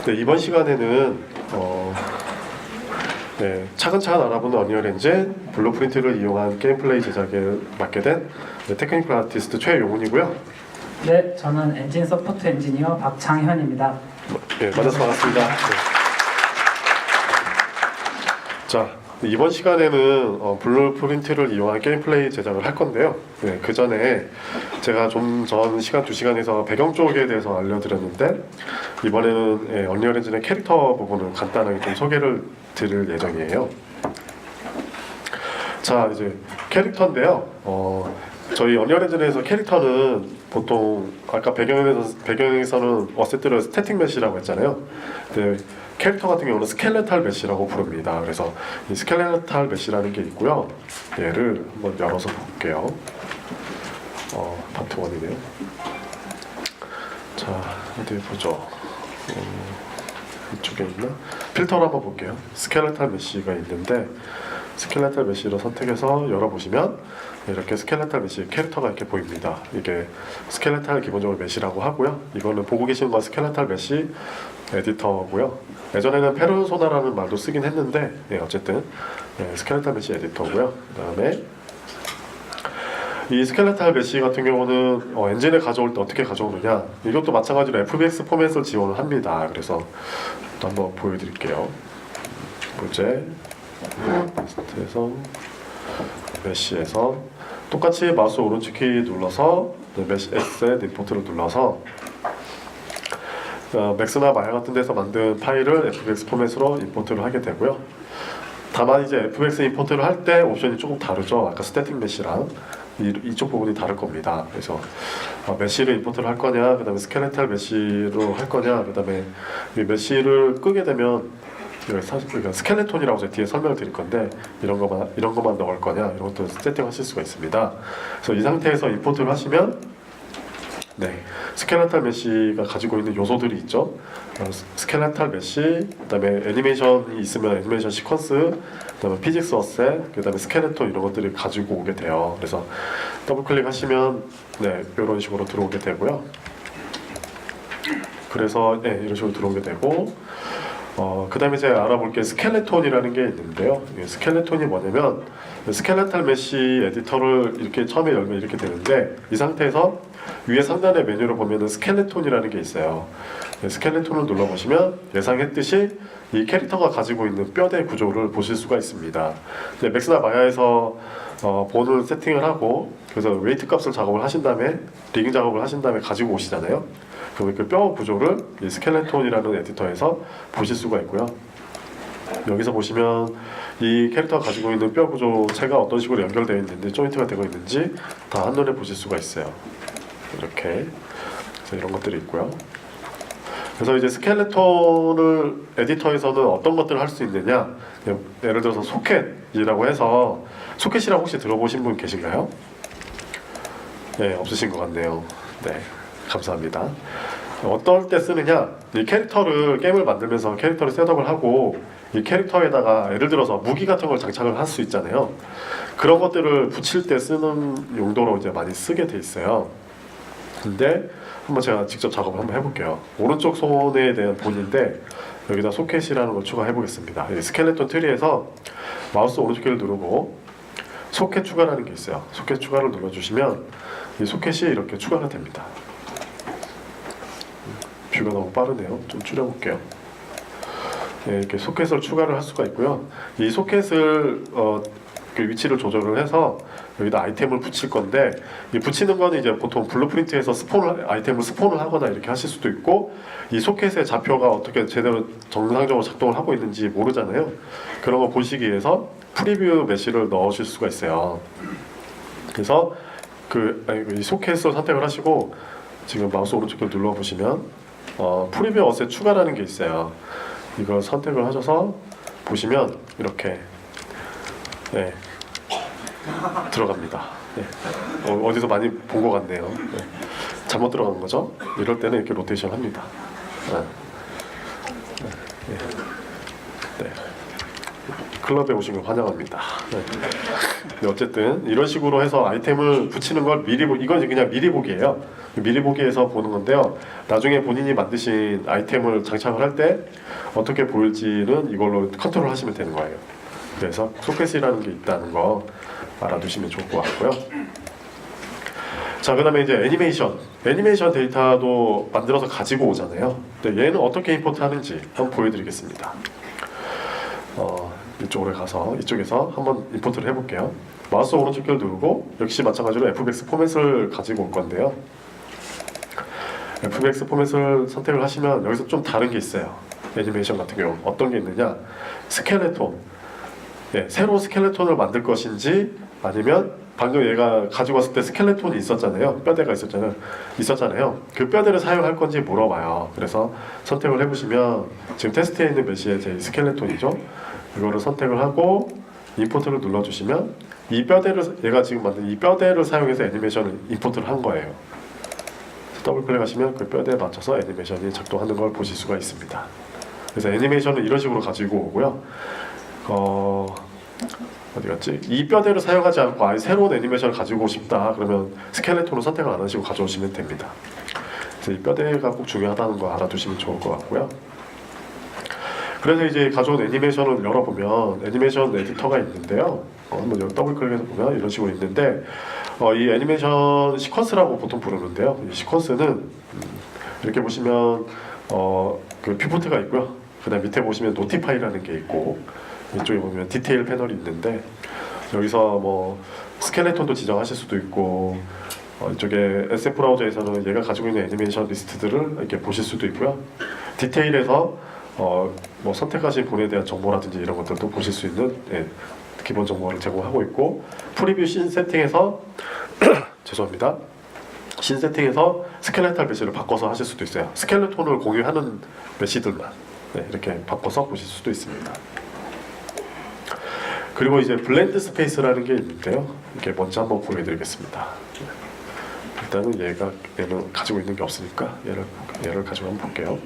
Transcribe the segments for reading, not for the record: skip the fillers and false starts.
네, 이번 시간에는 차근차근 알아보는 언리얼 엔진 블루프린트를 이용한 게임 플레이 제작에 맡게 된 테크니컬 아티스트 최용훈이고요. 네, 저는 엔진 서포트 엔지니어 박창현입니다. 네, 만나서 반갑습니다. 네. 자, 이번 시간에는 블루프린트를 이용한 게임 플레이 제작을 할 건데요. 네, 그 전에 제가 좀 전 시간 2시간에서 배경 쪽에 대해서 알려드렸는데 이번에는 언리얼 엔진의 캐릭터 부분을 간단하게 좀 소개를 드릴 예정이에요. 자, 이제 캐릭터인데요. 저희 언리얼 엔진에서 캐릭터는 보통 아까 배경에서는 어셋들을 스태틱 메시라고 했잖아요. 근데 캐릭터 같은 경우는 스켈레탈 메시라고 부릅니다. 그래서 이 스켈레탈 메시라는 게 있고요. 얘를 한번 열어서 볼게요. 파트 1이네요. 자, 어디 보죠. 이쪽에 있나? 필터를 한번 볼게요. 스켈레탈 메시가 있는데 스켈레탈 메시를 선택해서 열어보시면 이렇게 스켈레탈 메시 캐릭터가 이렇게 보입니다. 이게 스켈레탈 기본적으로 메시라고 하고요. 이거는 보고 계시는 건 스켈레탈 메시 에디터고요. 예전에는 페르소나라는 말도 쓰긴 했는데 어쨌든 스켈레탈 메시 에디터고요. 그 다음에 이 스켈레탈 메시 같은 경우는 엔진을 가져올 때 어떻게 가져오느냐, 이것도 마찬가지로 FBX 포맷을 지원을 합니다. 그래서 또 한번 보여드릴게요. 부제 리스트에서 메시에서 똑같이 마우스 오른쪽 키 눌러서 메시 에셋 임포트를 눌러서 맥스나 마야 같은 데서 만든 파일을 FBX 포맷으로 임포트를 하게 되고요. 다만 이제 FBX 임포트를 할 때 옵션이 조금 다르죠. 아까 스태틱 메시랑 이쪽 부분이 다를 겁니다. 그래서 메시를 임포트를 할 거냐, 그 다음에 스켈레탈 메시로 할 거냐, 그 다음에 이 메시를 끄게 되면 그러니까 스켈레톤이라고 제가 뒤에 설명을 드릴 건데 이런 것만 넣을 거냐, 이런 것도 세팅하실 수가 있습니다. 그래서 이 상태에서 임포트를 하시면 스켈레탈 메시가 가지고 있는 요소들이 있죠. 스켈레탈 메시, 그다음에 애니메이션이 있으면 애니메이션 시퀀스, 그다음에 피직스 어셋, 그다음에 스켈레톤 이런 것들을 가지고 오게 돼요. 그래서 더블 클릭하시면 이런 식으로 들어오게 되고요. 그래서 이런 식으로 들어오게 되고 그 다음에 제가 알아볼 게 스켈레톤이라는 게 있는데요. 스켈레톤이 뭐냐면 스켈레탈 메시 에디터를 이렇게 처음에 열면 이렇게 되는데 이 상태에서 위에 상단의 메뉴를 보면은 스켈레톤이라는 게 있어요. 스켈레톤을 눌러보시면 예상했듯이 이 캐릭터가 가지고 있는 뼈대 구조를 보실 수가 있습니다. 맥스나 마야에서 본을 세팅을 하고 그래서 웨이트 값을 작업을 하신 다음에 리깅 작업을 하신 다음에 가지고 오시잖아요. 그럼 그 뼈 구조를 이 스켈레톤이라는 에디터에서 보실 수가 있고요. 여기서 보시면 이 캐릭터가 가지고 있는 뼈 구조체가 어떤 식으로 연결되어 있는지, 조인트가 되고 있는지 다 한눈에 보실 수가 있어요. 이렇게 그래서 이런 것들이 있고요. 그래서 이제 스켈레톤을 에디터에서는 어떤 것들을 할 수 있느냐, 예를 들어서 소켓이라고 해서, 소켓이라고 혹시 들어보신 분 계신가요? 네, 없으신 것 같네요. 네, 감사합니다. 어떨 때 쓰느냐, 이 캐릭터를 게임을 만들면서 캐릭터를 셋업을 하고 이 캐릭터에다가 예를 들어서 무기 같은 걸 장착을 할 수 있잖아요. 그런 것들을 붙일 때 쓰는 용도로 이제 많이 쓰게 돼 있어요. 근데 한번 제가 직접 작업을 한번 해볼게요. 오른쪽 손에 대한 본인데 여기다 소켓이라는 걸 추가해 보겠습니다. 스켈레톤 트리에서 마우스 오른쪽 키를 누르고 소켓 추가라는 게 있어요. 소켓 추가를 눌러주시면 이 소켓이 이렇게 추가가 됩니다. 뷰가 너무 빠르네요. 좀 줄여볼게요. 이렇게 소켓을 추가를 할 수가 있고요. 이 소켓을 그 위치를 조절을 해서 여기다 아이템을 붙일 건데, 이 붙이는 거는 이제 보통 블루프린트에서 아이템을 스폰을 하거나 이렇게 하실 수도 있고, 이 소켓의 좌표가 어떻게 제대로 정상적으로 작동을 하고 있는지 모르잖아요. 그런 거 보시기 위해서 프리뷰 메시를 넣으실 수가 있어요. 그래서 이 소켓을 선택을 하시고 지금 마우스 오른쪽을 눌러 보시면 프리뷰 어셋 추가라는 게 있어요. 이걸 선택을 하셔서 보시면 이렇게 들어갑니다. 어디서 많이 본 것 같네요. 잘못 들어간 거죠? 이럴 때는 이렇게 로테이션 합니다. 클럽에 오신 걸 환영합니다. 네. 근데 어쨌든 이런 식으로 해서 아이템을 붙이는 걸 미리 이건 그냥 미리 보기예요. 미리 보기에서 보는 건데요. 나중에 본인이 만드신 아이템을 장착을 할 때 어떻게 보일지는 이걸로 컨트롤 하시면 되는 거예요. 그래서 소켓이라는 게 있다는 거 알아두시면 좋을 것 같고요. 자, 그 다음에 이제 애니메이션 데이터도 만들어서 가지고 오잖아요. 근데 얘는 어떻게 임포트 하는지 한번 보여드리겠습니다. 이쪽으로 가서 이쪽에서 한번 임포트를 해볼게요. 마우스 오른쪽을 누르고 역시 마찬가지로 FBX 포맷을 가지고 올 건데요. FBX 포맷을 선택을 하시면 여기서 좀 다른 게 있어요. 애니메이션 같은 경우 어떤 게 있느냐, 스켈레톤, 새로 스켈레톤을 만들 것인지 아니면 방금 얘가 가지고 왔을 때 스켈레톤이 있었잖아요. 뼈대가 있었잖아요. 그 뼈대를 사용할 건지 물어봐요. 그래서 선택을 해보시면 지금 테스트에 있는 메시의 제 스켈레톤이죠. 이거를 선택을 하고 임포트를 눌러주시면 이 뼈대를, 얘가 지금 만든 이 뼈대를 사용해서 애니메이션을 임포트를 한 거예요. 더블 클릭하시면 그 뼈대에 맞춰서 애니메이션이 작동하는 걸 보실 수가 있습니다. 그래서 애니메이션을 이런 식으로 가지고 오고요. 어디 갔지? 이 뼈대를 사용하지 않고 아예 새로운 애니메이션을 가지고 싶다 그러면 스켈레톤을 선택을 안 하시고 가져오시면 됩니다. 그래서 이 뼈대가 꼭 중요하다는 거 알아두시면 좋을 것 같고요. 그래서 이제 가져온 애니메이션을 열어보면 애니메이션 에디터가 있는데요. 한번 여기 더블 클릭해서 보면 이런 식으로 있는데 이 애니메이션 시퀀스라고 보통 부르는데요. 이 시퀀스는 이렇게 보시면 그 퓨포트가 있고요. 그 다음 밑에 보시면 노티파이라는 게 있고 이쪽에 보면 디테일 패널이 있는데 여기서 뭐 스켈레톤도 지정하실 수도 있고 이쪽에 SF 브라우저에서는 얘가 가지고 있는 애니메이션 리스트들을 이렇게 보실 수도 있고요. 디테일에서 뭐 선택하신 분에 대한 정보라든지 이런 것들도 보실 수 있는 기본 정보를 제공하고 있고 프리뷰 씬 세팅에서 죄송합니다. 씬 세팅에서 스켈레탈 메시를 바꿔서 하실 수도 있어요. 스켈레톤을 공유하는 메시들만 이렇게 바꿔서 보실 수도 있습니다. 그리고 이제 블렌드 스페이스라는 게 있는데요. 이렇게 먼저 한번 보여드리겠습니다. 일단은 얘는 가지고 있는 게 없으니까 얘를 가지고 한번 볼게요.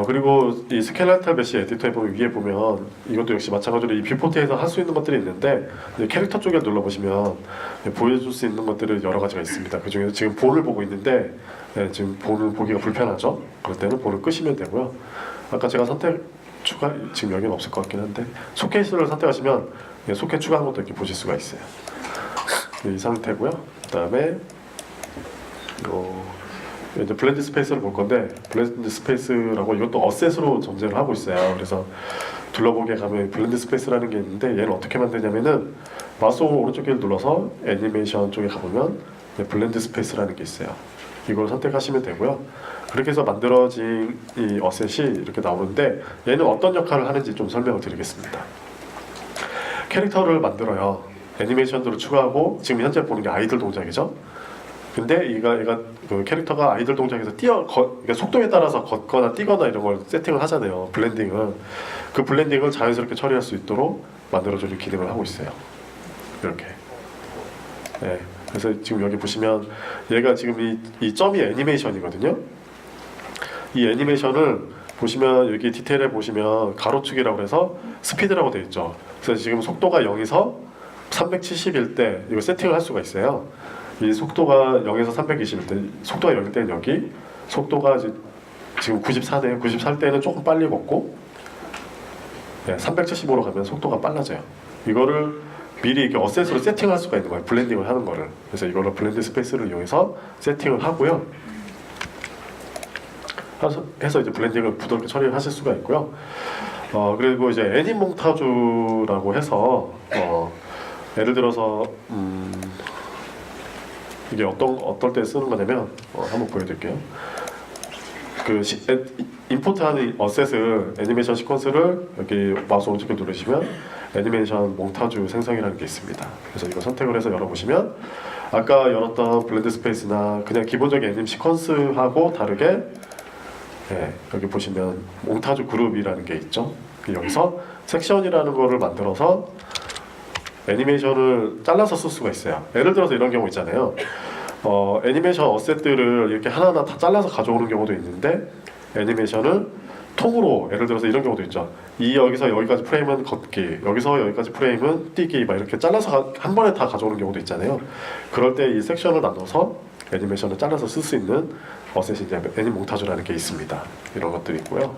그리고 이 스켈레탈 메시 에디터에 보면 위에 보면 이것도 역시 마찬가지로 이 뷰포트에서 할 수 있는 것들이 있는데 캐릭터 쪽에 눌러보시면 보여줄 수 있는 것들이 여러 가지가 있습니다. 그 중에서 지금 본을 보고 있는데 지금 본을 보기가 불편하죠. 그럴 때는 본을 끄시면 되고요. 아까 제가 지금 여기는 없을 것 같긴 한데 소켓을 선택하시면 소켓 추가한 것도 이렇게 보실 수가 있어요. 이 상태고요. 그 다음에 이제 블렌드 스페이스를 볼 건데 블렌드 스페이스라고 이것도 어셋으로 존재를 하고 있어요. 그래서 둘러보기에 가면 블렌드 스페이스라는 게 있는데 얘는 어떻게 만드냐면은 마우스 오른쪽 길 눌러서 애니메이션 쪽에 가보면 블렌드 스페이스라는 게 있어요. 이걸 선택하시면 되고요. 그렇게 해서 만들어진 이 어셋이 이렇게 나오는데 얘는 어떤 역할을 하는지 좀 설명을 드리겠습니다. 캐릭터를 만들어요. 애니메이션들을 추가하고 지금 현재 보는 게 아이들 동작이죠. 근데 얘가 그 캐릭터가 아이들 동작에서 그러니까 속도에 따라서 걷거나 뛰거나 이런 걸 세팅을 하잖아요. 블렌딩을. 그 블렌딩을 자연스럽게 처리할 수 있도록 만들어주는 기능을 하고 있어요. 이렇게. 그래서 지금 여기 보시면 얘가 지금 이 점이 애니메이션이거든요. 이 애니메이션을 보시면 여기 디테일에 보시면 가로축이라고 해서 스피드라고 되어 있죠. 그래서 지금 속도가 0에서 370일 때 이거 세팅을 할 수가 있어요. 이 속도가 0에서 320일 때, 속도가 0일 때는 여기, 속도가 지금 94네요. 94일 때는 조금 빨리 걷고 375로 가면 속도가 빨라져요. 이거를 미리 이렇게 어셋으로 세팅할 수가 있는 거예요. 블렌딩을 하는 거를. 그래서 이걸로 블렌드 스페이스를 이용해서 세팅을 하고요. 해서 이제 블렌딩을 부드럽게 처리하실 수가 있고요. 그리고 이제 애니 몽타주라고 해서 예를 들어서 이게 어떨 때 쓰는 거냐면 한번 보여드릴게요. 임포트하는 어셋을 애니메이션 시퀀스를 여기 마우스 오른쪽 누르시면 애니메이션 몽타주 생성이라는 게 있습니다. 그래서 이거 선택을 해서 열어보시면 아까 열었던 블렌드 스페이스나 그냥 기본적인 애니메이션 시퀀스하고 다르게 여기 보시면 몽타주 그룹이라는 게 있죠. 여기서 섹션이라는 거를 만들어서 애니메이션을 잘라서 쓸 수가 있어요. 예를 들어서 이런 경우 있잖아요. 애니메이션 어셋들을 이렇게 하나하나 다 잘라서 가져오는 경우도 있는데 애니메이션을 통으로 예를 들어서 이런 경우도 있죠. 이 여기서 여기까지 프레임은 걷기, 여기서 여기까지 프레임은 뛰기, 막 이렇게 잘라서 한 번에 다 가져오는 경우도 있잖아요. 그럴 때 이 섹션을 나눠서 애니메이션을 잘라서 쓸 수 있는 어셋이 이제 애니몽타주라는 게 있습니다. 이런 것들이 있고요.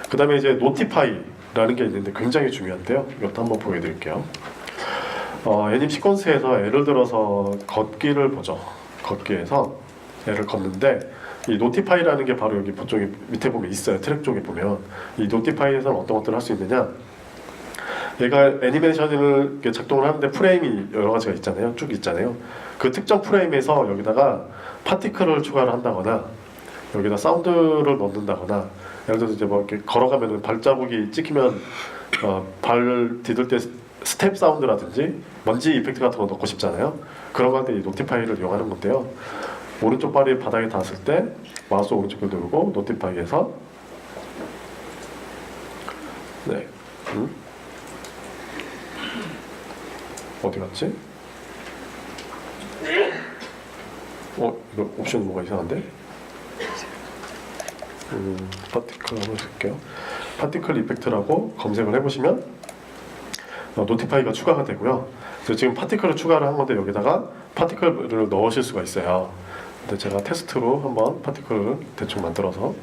그 다음에 이제 노티파이라는 게 있는데 굉장히 중요한데요. 이것도 한번 보여드릴게요. 애님 시퀀스에서 예를 들어서 걷기를 보죠. 걷기에서 얘를 걷는데 이 노티파이라는 게 바로 여기 쪽에 밑에 보면 있어요. 트랙 쪽에 보면 이 노티파이에서는 어떤 것들을 할 수 있느냐, 얘가 애니메이션을 이렇게 작동을 하는데 프레임이 여러 가지가 있잖아요. 쭉 있잖아요. 그 특정 프레임에서 여기다가 파티클을 추가를 한다거나 여기다 사운드를 넣는다거나, 예를 들어서 이제 뭐 이렇게 걸어가면 발자국이 찍히면 발 디딜 때 스텝 사운드라든지 먼지 이펙트 같은 거 넣고 싶잖아요. 그런 거 할 때 이 노티파이를 이용하는 건데요. 오른쪽 발이 바닥에 닿았을 때 마우스 오른쪽을 누르고 노티파이에서 네, 어디 갔지? 이거 옵션 뭐가 이상한데? 파티클 한번 쓸게요. 파티클 이펙트라고 검색을 해보시면 노티파이가 추가가 되고요. 그래서 지금 파티클을 추가를 한 건데 여기다가 파티클을 넣으실 수가 있어요. 근데 제가 테스트로 한번 파티클을 대충 만들어서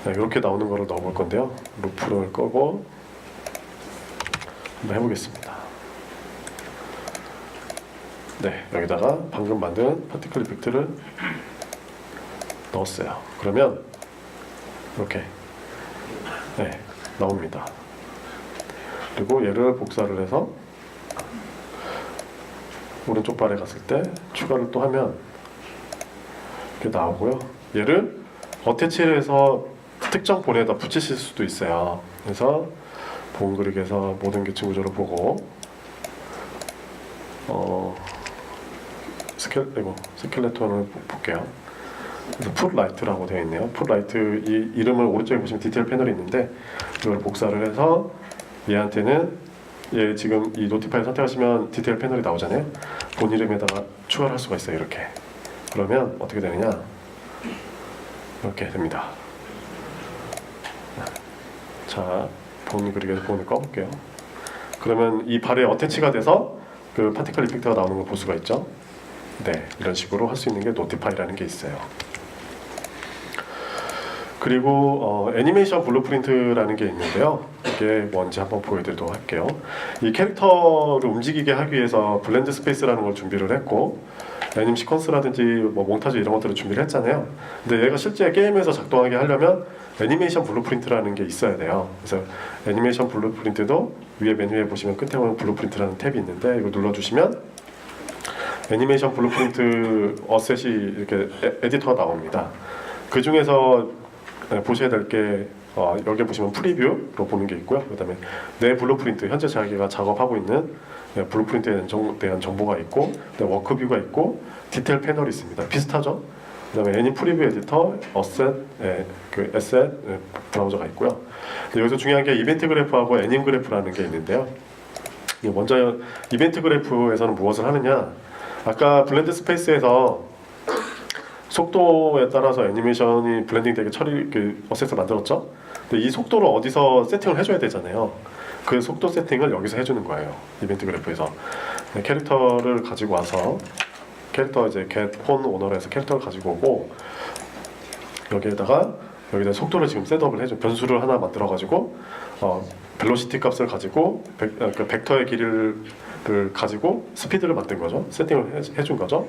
이렇게 나오는 거를 넣어볼 건데요. 루프를 끄고 한번 해보겠습니다. 네, 여기다가 방금 만든 파티클 이펙트를 넣었어요. 그러면 이렇게 나옵니다. 그리고 얘를 복사를 해서 오른쪽 발에 갔을 때 추가를 또 하면 이렇게 나오고요. 얘를 어태치를 해서 특정 본에다 붙이실 수도 있어요. 그래서 본 그릭에서 모든 계층 구조를 보고 스켈레톤을 볼게요. 그래서 풋라이트라고 되어 있네요. 풋라이트 이 이름을 오른쪽에 보시면 디테일 패널이 있는데 이걸 복사를 해서 얘한테는 얘 지금 이 노티파이 선택하시면 디테일 패널이 나오잖아요. 본 이름에다가 추가를 할 수가 있어요. 이렇게. 그러면 어떻게 되느냐? 이렇게 됩니다. 자, 본 그릭에서 본을 꺼볼게요. 그러면 이 발에 어태치가 돼서 그 파티클 이펙트가 나오는 걸 볼 수가 있죠. 네, 이런 식으로 할 수 있는 게 노티파이라는 게 있어요. 그리고 애니메이션 블루프린트라는 게 있는데요. 이게 뭔지 한번 보여드리도록 할게요. 이 캐릭터를 움직이게 하기 위해서 블렌드 스페이스라는 걸 준비를 했고, 애님 시퀀스라든지 뭐 몽타주 이런 것들을 준비를 했잖아요. 근데 얘가 실제 게임에서 작동하게 하려면 애니메이션 블루프린트라는 게 있어야 돼요. 그래서 애니메이션 블루프린트도 위에 메뉴에 보시면 끝에 보면 블루프린트라는 탭이 있는데 이거 눌러주시면 애니메이션 블루프린트 어셋이 이렇게 에디터가 나옵니다. 그 중에서 보셔야 될 게 여기 보시면 프리뷰로 보는 게 있고요. 그다음에 내 블루프린트, 현재 자기가 작업하고 있는 블루프린트에 대한 정보가 있고, 워크뷰가 있고, 디테일 패널이 있습니다. 비슷하죠? 그다음에 애니 프리뷰 에디터, 어셋, 그 에셋 브라우저가 있고요. 여기서 중요한 게 이벤트 그래프하고 애님 그래프라는 게 있는데요. 먼저 이벤트 그래프에서는 무엇을 하느냐? 아까 블렌드 스페이스에서 속도에 따라서 애니메이션이 블렌딩 되게 어셋을 만들었죠? 근데 이 속도를 어디서 세팅을 해줘야 되잖아요. 그 속도 세팅을 여기서 해주는 거예요. 이벤트 그래프에서. 캐릭터를 가지고 와서 캐릭터 이제 get 폰 오너에서 캐릭터를 가지고 오고 여기다 속도를 지금 셋업을 해줘. 변수를 하나 만들어 가지고 벨로시티 값을 가지고 그 벡터의 길이를 가지고 스피드를 만든 거죠. 세팅을 해준 거죠.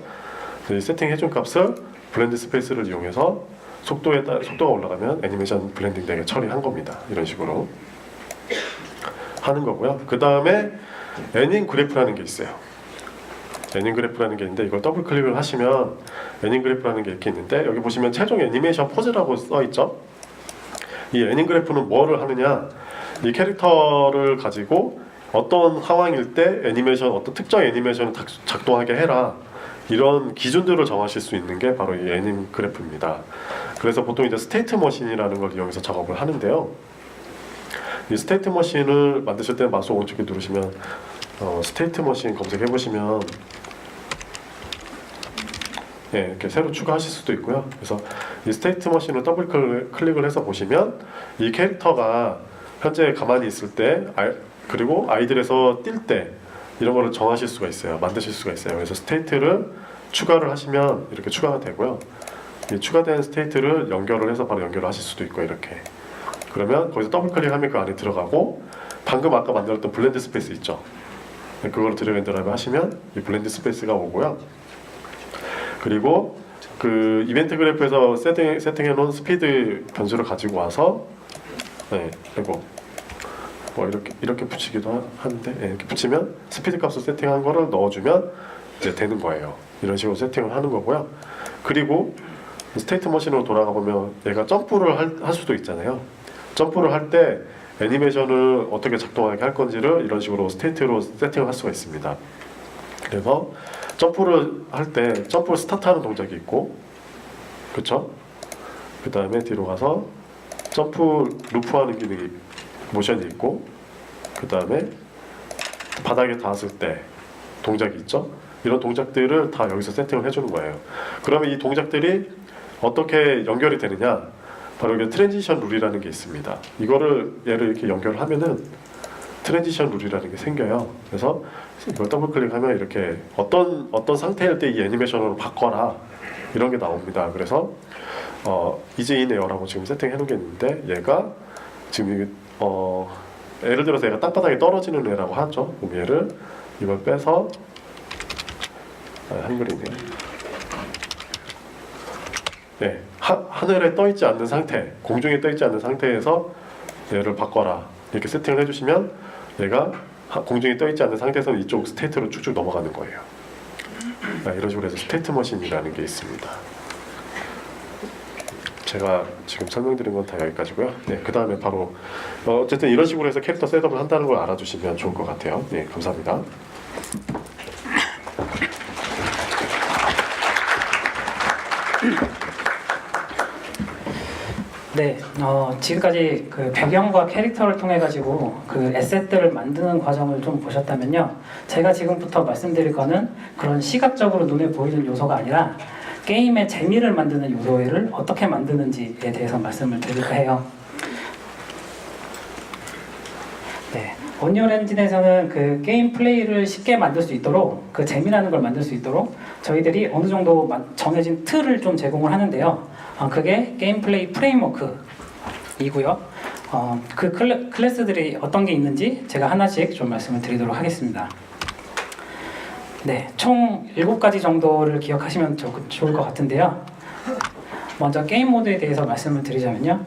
이 세팅해준 값을 블렌드 스페이스를 이용해서 속도가 올라가면 애니메이션 블렌딩 되게 처리한 겁니다. 이런 식으로 하는 거고요. 그 다음에 애닝 그래프라는 게 있어요. 애닝 그래프라는 게 있는데 이걸 더블 클릭을 하시면 애닝 그래프라는 게 이렇게 있는데 여기 보시면 최종 애니메이션 포즈라고 써 있죠. 이 애닝 그래프는 뭐를 하느냐? 이 캐릭터를 가지고 어떤 상황일 때 어떤 특정 애니메이션을 작동하게 해라. 이런 기준들을 정하실 수 있는 게 바로 이 애님 그래프입니다. 그래서 보통 이제 스테이트 머신이라는 걸 이용해서 작업을 하는데요. 이 스테이트 머신을 만드실 때 마우스 오른쪽에 누르시면 스테이트 머신 검색해 보시면 네, 이렇게 새로 추가하실 수도 있고요. 그래서 이 스테이트 머신을 더블 클릭을 해서 보시면 이 캐릭터가 현재 가만히 있을 때 그리고 아이들에서 뛸 때 이런 거를 정하실 수가 있어요. 만드실 수가 있어요. 그래서 스테이트를 추가를 하시면 이렇게 추가가 되고요. 이 추가된 스테이트를 연결을 해서 바로 연결을 하실 수도 있고 이렇게. 그러면 거기서 더블 클릭하면 그 안에 들어가고 방금 아까 만들었던 블렌드 스페이스 있죠. 그거를 드래그 앤 드랍 하시면 이 블렌드 스페이스가 오고요. 그리고 그 이벤트 그래프에서 세팅해 놓은 스피드 변수를 가지고 와서 그리고 뭐 이렇게 붙이기도 하는데 이렇게 붙이면 스피드 값을 세팅한 거를 넣어주면 이제 되는 거예요. 이런 식으로 세팅을 하는 거고요. 그리고 스테이트 머신으로 돌아가 보면 얘가 점프를 할 수도 있잖아요. 점프를 할 때 애니메이션을 어떻게 작동하게 할 건지를 이런 식으로 스테이트로 세팅을 할 수가 있습니다. 그래서 점프를 할 때 점프를 스타트하는 동작이 있고, 그렇죠? 그 다음에 뒤로 가서 점프 루프하는 기능이 모션이 있고, 그 다음에 바닥에 닿았을 때 동작이 있죠? 이런 동작들을 다 여기서 세팅을 해주는 거예요. 그러면 이 동작들이 어떻게 연결이 되느냐? 바로 이게 트랜지션 룰이라는 게 있습니다. 이거를 얘를 이렇게 연결을 하면은 트랜지션 룰이라는 게 생겨요. 그래서 이걸 더블 클릭하면 이렇게 어떤 상태일 때 이 애니메이션으로 바꿔라 이런 게 나옵니다. 그래서 이제인 에어라고 지금 세팅해 놓겠는데 얘가 지금 예를 들어서 얘가 땅바닥에 떨어지는 애라고 하죠. 그럼 얘를 이걸 빼서 한글이네요. 네, 하늘에 떠 있지 않는 상태, 공중에 떠 있지 않는 상태에서 얘를 바꿔라 이렇게 세팅을 해주시면 얘가 공중에 떠 있지 않는 상태에서는 이쪽 스테이트로 쭉쭉 넘어가는 거예요. 이런 식으로 해서 스테이트 머신이라는 게 있습니다. 제가 지금 설명드린 건 다 여기까지고요. 네, 그 다음에 바로 어쨌든 이런 식으로 해서 캐릭터 셋업을 한다는 걸 알아주시면 좋을 것 같아요. 네, 감사합니다. 네, 지금까지 그 배경과 캐릭터를 통해 가지고 그 에셋들을 만드는 과정을 좀 보셨다면요, 제가 지금부터 말씀드릴 거는 그런 시각적으로 눈에 보이는 요소가 아니라 게임의 재미를 만드는 요소를 어떻게 만드는지에 대해서 말씀을 드릴까 해요. 네, 언리얼 엔진에서는 그 게임 플레이를 쉽게 만들 수 있도록, 그 재미라는 걸 만들 수 있도록 저희들이 어느 정도 정해진 틀을 좀 제공을 하는데요. 그게 게임 플레이 프레임워크이고요. 그 클래스들이 어떤 게 있는지 제가 하나씩 좀 말씀을 드리도록 하겠습니다. 네, 총 7가지 정도를 기억하시면 좋을 것 같은데요. 먼저 게임 모드에 대해서 말씀을 드리자면요.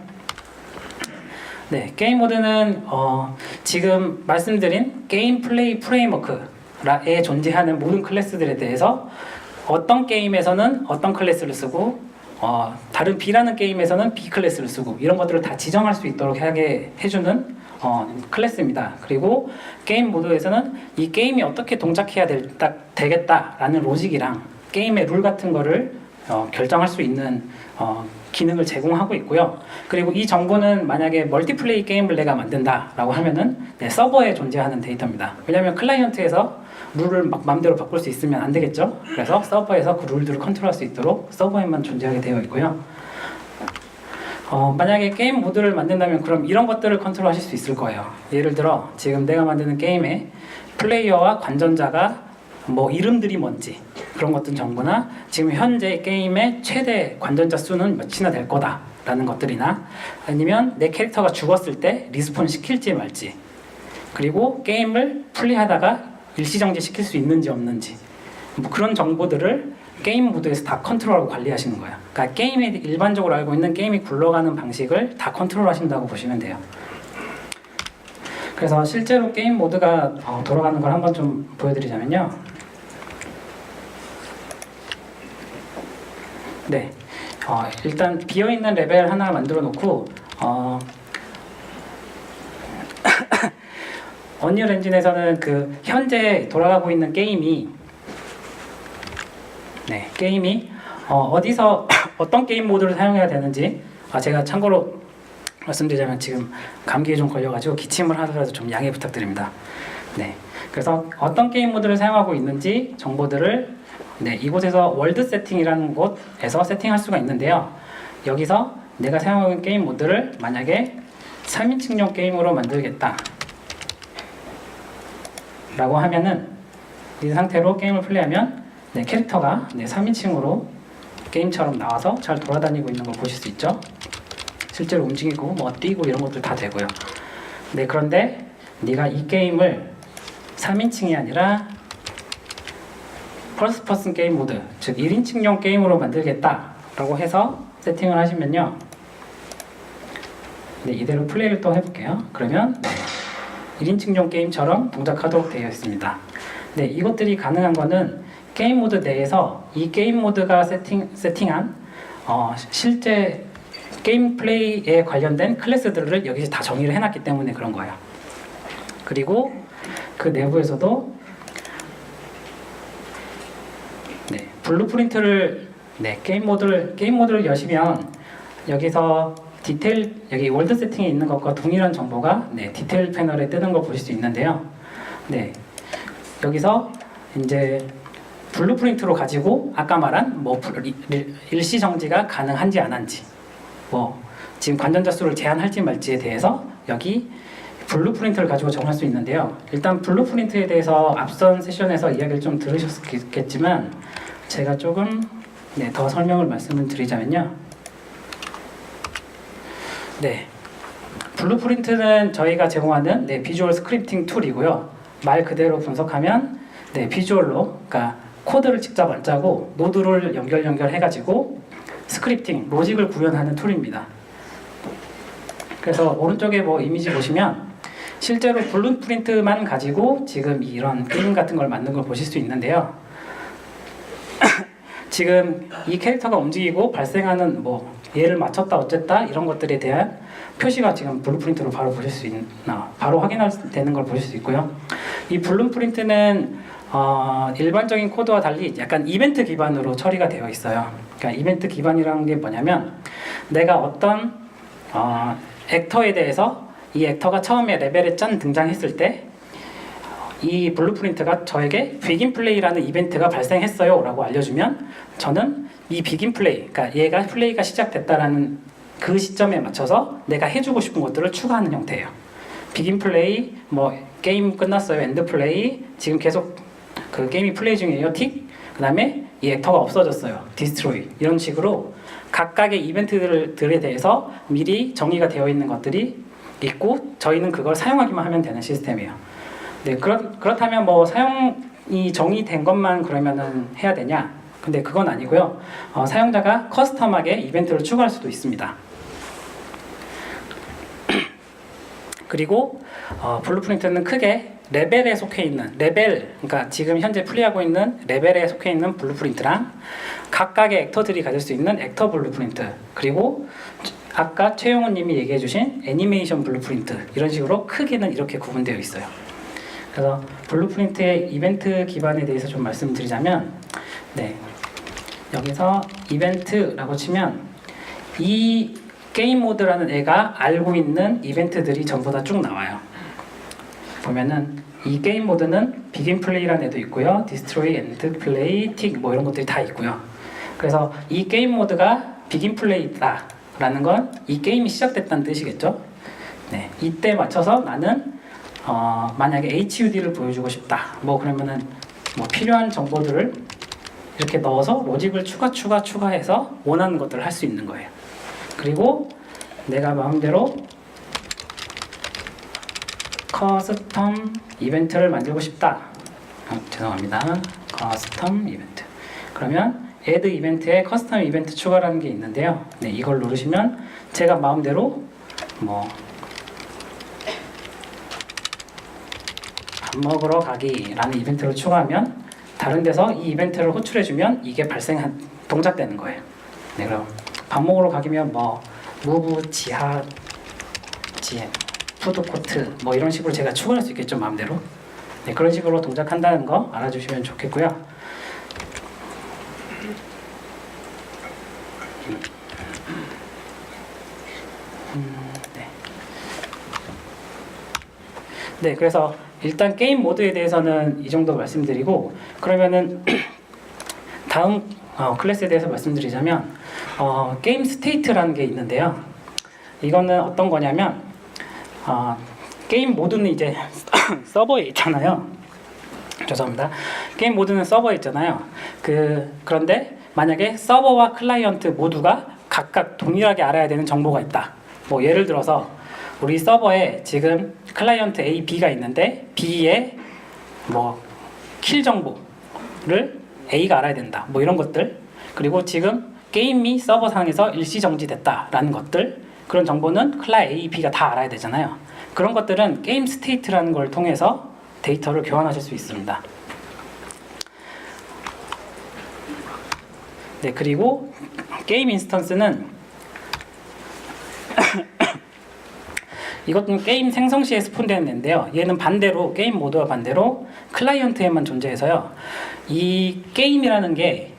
네, 게임 모드는 지금 말씀드린 게임 플레이 프레임워크에 존재하는 모든 클래스들에 대해서 어떤 게임에서는 어떤 클래스를 쓰고 다른 B라는 게임에서는 B 클래스를 쓰고 이런 것들을 다 지정할 수 있도록 하게 해주는 클래스입니다. 그리고 게임 모드에서는 이 게임이 어떻게 동작해야 되겠다라는 로직이랑 게임의 룰 같은 거를 결정할 수 있는 기능을 제공하고 있고요. 그리고 이 정보는 만약에 멀티플레이 게임을 내가 만든다라고 하면은 서버에 존재하는 데이터입니다. 왜냐하면 클라이언트에서 룰을 막 마음대로 바꿀 수 있으면 안 되겠죠. 그래서 서버에서 그 룰들을 컨트롤할 수 있도록 서버에만 존재하게 되어 있고요. 만약에 게임 모드를 만든다면 그럼 이런 것들을 컨트롤하실 수 있을 거예요. 예를 들어 지금 내가 만드는 게임에 플레이어와 관전자가 뭐 이름들이 뭔지 그런 것들 정보나 지금 현재 게임의 최대 관전자 수는 몇이나 될 거다 라는 것들이나 아니면 내 캐릭터가 죽었을 때 리스폰 시킬지 말지, 그리고 게임을 플레이하다가 일시정지 시킬 수 있는지 없는지, 뭐 그런 정보들을 게임 모드에서 다 컨트롤하고 관리하시는 거예요. 그러니까 게임에 일반적으로 알고 있는 게임이 굴러가는 방식을 다 컨트롤하신다고 보시면 돼요. 그래서 실제로 게임 모드가 돌아가는 걸 한번 좀 보여드리자면요. 네, 일단 비어있는 레벨 하나 만들어 놓고 언리얼 엔진에서는 그 현재 돌아가고 있는 게임이 어디서 어떤 게임 모드를 사용해야 되는지 제가 참고로 말씀드리자면 지금 감기에 좀 걸려가지고 기침을 하더라도 좀 양해 부탁드립니다. 네, 그래서 어떤 게임 모드를 사용하고 있는지 정보들을 이곳에서 월드 세팅이라는 곳에서 세팅할 수가 있는데요. 여기서 내가 사용하고 있는 게임 모드를 만약에 3인칭용 게임으로 만들겠다 라고 하면은 이 상태로 게임을 플레이하면 캐릭터가 3인칭으로 게임처럼 나와서 잘 돌아다니고 있는 걸 보실 수 있죠. 실제로 움직이고 뭐 뛰고 이런 것들 다 되고요. 그런데 네가 이 게임을 3인칭이 아니라 퍼스트 퍼슨 게임 모드, 즉 1인칭용 게임으로 만들겠다 라고 해서 세팅을 하시면요, 이대로 플레이를 또 해볼게요. 그러면 1인칭용 게임처럼 동작하도록 되어 있습니다. 이것들이 가능한 거는 게임 모드 내에서 이 게임 모드가 세팅한 실제 게임 플레이에 관련된 클래스들을 여기서 다 정의를 해놨기 때문에 그런 거예요. 그리고 그 내부에서도 블루프린트를 게임 모드를 여시면 여기서 디테일, 여기 월드 세팅에 있는 것과 동일한 정보가 디테일 패널에 뜨는 걸 보실 수 있는데요. 여기서 이제 블루프린트로 가지고 아까 말한 뭐 일시 정지가 가능한지 안 한지, 뭐 지금 관전자 수를 제한할지 말지에 대해서 여기 블루프린트를 가지고 정할 수 있는데요. 일단 블루프린트에 대해서 앞선 세션에서 이야기를 좀 들으셨겠지만 제가 조금 더 설명을 말씀을 드리자면요. 블루프린트는 저희가 제공하는 비주얼 스크립팅 툴이고요. 말 그대로 분석하면 비주얼로, 그러니까 코드를 직접 안 짜고 노드를 연결해가지고 스크립팅, 로직을 구현하는 툴입니다. 그래서 오른쪽에 뭐 이미지 보시면 실제로 블루프린트만 가지고 지금 이런 게임 같은 걸 만든 걸 보실 수 있는데요. 지금 이 캐릭터가 움직이고 발생하는 뭐 얘를 맞췄다 어쨌다 이런 것들에 대한 표시가 지금 블루프린트로 바로 보실 수 바로 확인할 되는 걸 보실 수 있고요. 이 블루프린트는 일반적인 코드와 달리 약간 이벤트 기반으로 처리가 되어 있어요. 그러니까 이벤트 기반이라는 게 뭐냐면 내가 어떤 액터에 대해서 이 액터가 처음에 레벨에 짠 등장했을 때 이 블루프린트가 저에게 비긴 플레이라는 이벤트가 발생했어요 라고 알려주면 저는 이 비긴 플레이, 그러니까 얘가 플레이가 시작됐다라는 그 시점에 맞춰서 내가 해주고 싶은 것들을 추가하는 형태예요. 비긴 플레이, 뭐 게임 끝났어요, 엔드 플레이, 지금 계속 그 게임이 플레이 중이에요, 틱. 그 다음에 이 액터가 없어졌어요, 디스트로이. 이런 식으로 각각의 이벤트들에 대해서 미리 정의가 되어 있는 것들이 있고 저희는 그걸 사용하기만 하면 되는 시스템이에요. 그렇다면 뭐 사용이 정의된 것만 그러면은 해야 되냐? 근데 그건 아니고요. 사용자가 커스텀하게 이벤트를 추가할 수도 있습니다. 그리고 블루프린트는 크게 레벨에 속해 있는 그러니까 지금 현재 플레이하고 있는 레벨에 속해 있는 블루프린트랑 각각의 액터들이 가질 수 있는 액터 블루프린트, 그리고 아까 최용훈 님이 얘기해 주신 애니메이션 블루프린트, 이런 식으로 크게는 이렇게 구분되어 있어요. 그래서 블루프린트의 이벤트 기반에 대해서 좀 말씀드리자면 여기서 이벤트라고 치면 이 게임 모드라는 애가 알고 있는 이벤트들이 전부 다 쭉 나와요. 보면은 이 게임 모드는 비긴 플레이라는 애도 있고요, 디스트로이, 엔드 플레이, 틱 뭐 이런 것들이 다 있고요. 그래서 이 게임 모드가 비긴 플레이다 라는 건 이 게임이 시작됐다는 뜻이겠죠. 이때 맞춰서 나는 만약에 HUD를 보여주고 싶다, 뭐 그러면은 뭐 필요한 정보들을 이렇게 넣어서 로직을 추가해서 원하는 것들을 할 수 있는 거예요. 그리고 내가 마음대로 커스텀 이벤트를 만들고 싶다. 죄송합니다. 커스텀 이벤트. 그러면 add 이벤트에 커스텀 이벤트 추가라는 게 있는데요. 이걸 누르시면 제가 마음대로 뭐 밥 먹으러 가기라는 이벤트를 추가하면 다른 데서 이 이벤트를 호출해주면 이게 동작되는 거예요. 그럼 밥 먹으러 가기면 뭐 무브 지하 푸드코트 뭐 이런 식으로 제가 추가할 수 있겠죠, 마음대로. 그런 식으로 동작한다는 거 알아주시면 좋겠고요. 그래서 일단 게임 모드에 대해서는 이 정도 말씀드리고 그러면은 다음 클래스에 대해서 말씀드리자면 게임 스테이트라는 게 있는데요. 이거는 어떤 거냐면 게임 모드는 이제 서버에 있잖아요. 죄송합니다. 게임 모드는 서버에 있잖아요. 그런데 만약에 서버와 클라이언트 모두가 각각 동일하게 알아야 되는 정보가 있다. 뭐 예를 들어서 우리 서버에 지금 클라이언트 A, B가 있는데 B의 뭐 킬 정보를 A가 알아야 된다. 뭐 이런 것들. 그리고 지금 게임이 서버상에서 일시 정지됐다라는 것들. 그런 정보는 클라이 A, B가 다 알아야 되잖아요. 그런 것들은 게임 스테이트라는 걸 통해서 데이터를 교환하실 수 있습니다. 네, 그리고 게임 인스턴스는 이것은 게임 생성 시에 스폰되는 앤데요. 얘는 반대로 게임 모드와 반대로 클라이언트에만 존재해서요. 이 게임이라는 게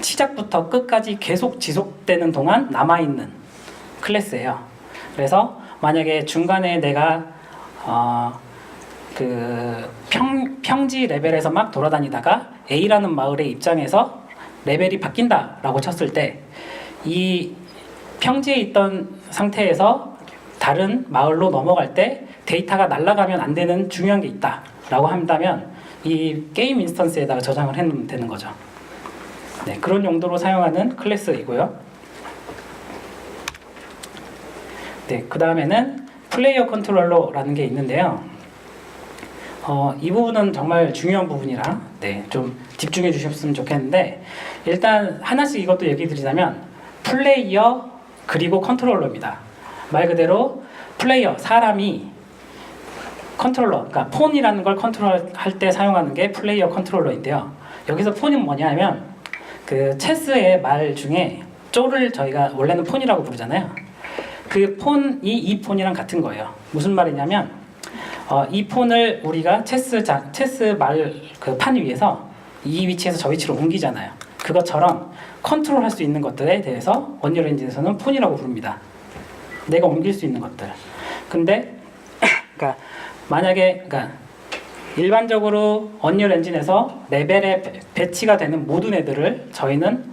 시작부터 끝까지 계속 지속되는 동안 남아있는 클래스예요. 그래서 만약에 중간에 내가 평지 레벨에서 막 돌아다니다가 A라는 마을의 입장에서 레벨이 바뀐다라고 쳤을 때 이 평지에 있던 상태에서 다른 마을로 넘어갈 때 데이터가 날아가면 안 되는 중요한 게 있다라고 한다면 이 게임 인스턴스에다가 저장을 해놓으면 되는 거죠. 네, 그런 용도로 사용하는 클래스이고요. 네, 그 다음에는 플레이어 컨트롤러라는 게 있는데요. 이 부분은 정말 중요한 부분이라 좀 집중해 주셨으면 좋겠는데 일단 하나씩 이것도 얘기 드리자면 플레이어 그리고 컨트롤러입니다. 말 그대로 플레이어, 사람이 컨트롤러, 그러니까 폰이라는 걸 컨트롤할 때 사용하는 게 플레이어 컨트롤러인데요. 여기서 폰은 뭐냐면 그 체스의 말 중에 쪼를 저희가 원래는 폰이라고 부르잖아요. 그 폰이 이 폰이랑 같은 거예요. 무슨 말이냐면 이 폰을 우리가 체스 말 그 판 위에서 이 위치에서 저 위치로 옮기잖아요. 그것처럼 컨트롤할 수 있는 것들에 대해서 언리얼 엔진에서는 폰이라고 부릅니다. 내가 옮길 수 있는 것들. 근데 그러니까 만약에 일반적으로 언리얼 엔진에서 레벨에 배치가 되는 모든 애들을 저희는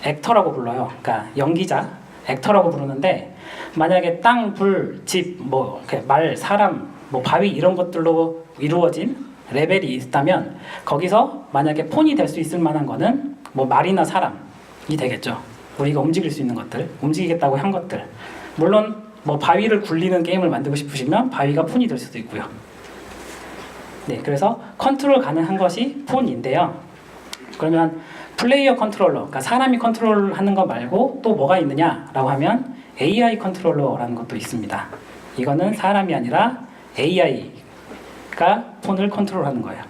액터라고 불러요. 그러니까 연기자, 액터라고 부르는데 만약에 땅, 불, 집, 뭐 말, 사람, 뭐 바위 이런 것들로 이루어진 레벨이 있다면 거기서 만약에 폰이 될 수 있을 만한 거는 뭐 말이나 사람이 되겠죠. 우리가 움직일 수 있는 것들, 움직이겠다고 한 것들. 물론 뭐 바위를 굴리는 게임을 만들고 싶으시면 바위가 폰이 될 수도 있고요. 네, 그래서 컨트롤 가능한 것이 폰인데요. 그러면 플레이어 컨트롤러, 그러니까 사람이 컨트롤하는 거 말고 또 뭐가 있느냐라고 하면 AI 컨트롤러라는 것도 있습니다. 이거는 사람이 아니라 AI가 폰을 컨트롤하는 거예요.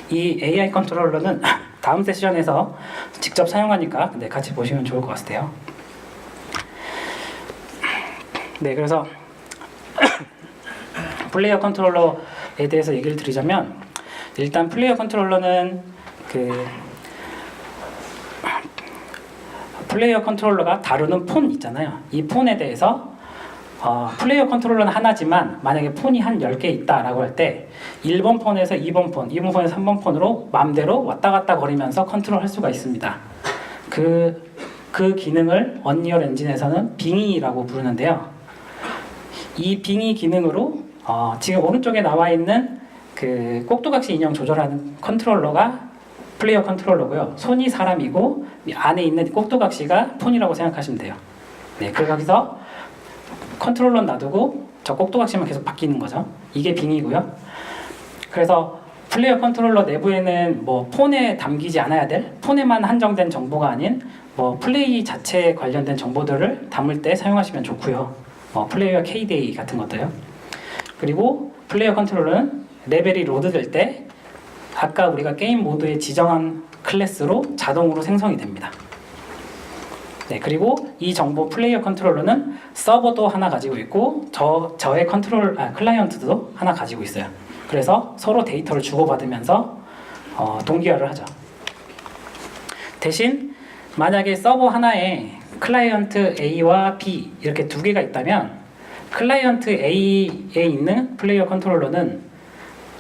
이 AI 컨트롤러는 다음 세션에서 직접 사용하니까 같이 보시면 좋을 것 같아요. 네, 그래서 플레이어 컨트롤러에 대해서 얘기를 드리자면 일단 플레이어 컨트롤러는 플레이어 컨트롤러가 다루는 폰 있잖아요. 이 폰에 대해서 플레이어 컨트롤러는 하나지만 만약에 폰이 한 10개 있다라고 할 때 1번 폰에서 2번 폰, 2번 폰에서 3번 폰으로 마음대로 왔다 갔다 거리면서 컨트롤할 수가 있습니다. 그 기능을 언리얼 엔진에서는 빙의라고 부르는데요. 이 빙의 기능으로 지금 오른쪽에 나와 있는 그 꼭두각시 인형 조절하는 컨트롤러가 플레이어 컨트롤러고요. 손이 사람이고 안에 있는 꼭두각시가 폰이라고 생각하시면 돼요. 네, 그래서 거기서 컨트롤러 놔두고 저 꼭두각시만 계속 바뀌는 거죠. 이게 빙이고요. 그래서 플레이어 컨트롤러 내부에는 뭐 폰에 담기지 않아야 될, 폰에만 한정된 정보가 아닌 뭐 플레이 자체에 관련된 정보들을 담을 때 사용하시면 좋고요. 플레이어 KDA 같은 것도요. 그리고 플레이어 컨트롤러는 레벨이 로드될 때 아까 우리가 게임 모드에 지정한 클래스로 자동으로 생성이 됩니다. 네, 그리고 이 정보 플레이어 컨트롤러는 서버도 하나 가지고 있고 저의 클라이언트도 하나 가지고 있어요. 그래서 서로 데이터를 주고받으면서 동기화를 하죠. 대신 만약에 서버 하나에 클라이언트 A와 B 이렇게 두 개가 있다면 클라이언트 A에 있는 플레이어 컨트롤러는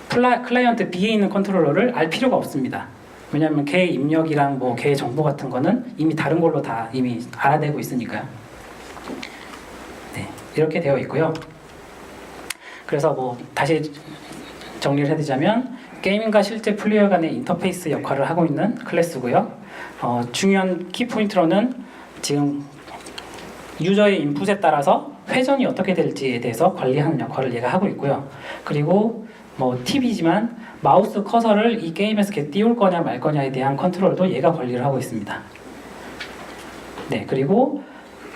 클라이언트 B에 있는 컨트롤러를 알 필요가 없습니다. 왜냐하면 걔 입력이랑 뭐 걔 정보 같은 거는 이미 다른 걸로 다 이미 알아내고 있으니까요. 네, 이렇게 되어 있고요. 그래서 뭐 다시 정리를 해드리자면 게임과 실제 플레이어 간의 인터페이스 역할을 하고 있는 클래스고요. 중요한 키포인트로는 지금 유저의 인풋에 따라서 회전이 어떻게 될지에 대해서 관리하는 역할을 얘가 하고 있고요. 그리고 뭐 팁이지만 마우스 커서를 이 게임에서 이렇게 띄울 거냐 말 거냐에 대한 컨트롤도 얘가 관리를 하고 있습니다. 네, 그리고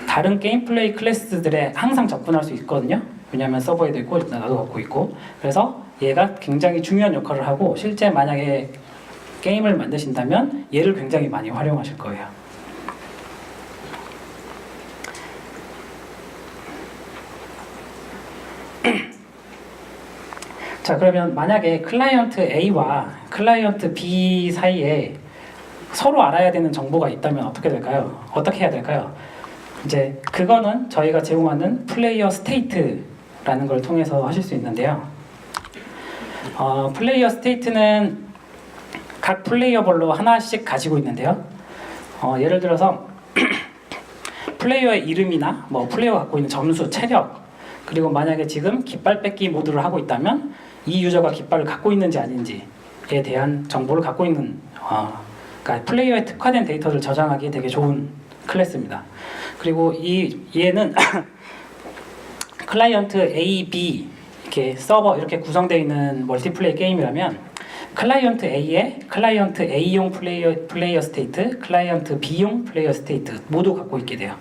다른 게임 플레이 클래스들에 항상 접근할 수 있거든요. 왜냐하면 서버에도 있고 나도 갖고 있고. 그래서 얘가 굉장히 중요한 역할을 하고 실제 만약에 게임을 만드신다면 얘를 굉장히 많이 활용하실 거예요. 자, 그러면 만약에 클라이언트 A와 클라이언트 B 사이에 서로 알아야 되는 정보가 있다면 어떻게 될까요? 어떻게 해야 될까요? 이제 그거는 저희가 제공하는 플레이어 스테이트라는 걸 통해서 하실 수 있는데요. 플레이어 스테이트는 각 플레이어별로 하나씩 가지고 있는데요. 예를 들어서 플레이어의 이름이나 뭐 플레이어가 갖고 있는 점수, 체력, 그리고 만약에 지금 깃발 뺏기 모드를 하고 있다면 이 유저가 깃발을 갖고 있는지 아닌지에 대한 정보를 갖고 있는 그러니까 플레이어에 특화된 데이터를 저장하기에 되게 좋은 클래스입니다. 그리고 얘는 클라이언트 A, B 이렇게 서버 이렇게 구성되어 있는 멀티플레이 게임이라면 클라이언트 A에 클라이언트 A용 플레이어 스테이트, 클라이언트 B용 플레이어 스테이트 모두 갖고 있게 돼요.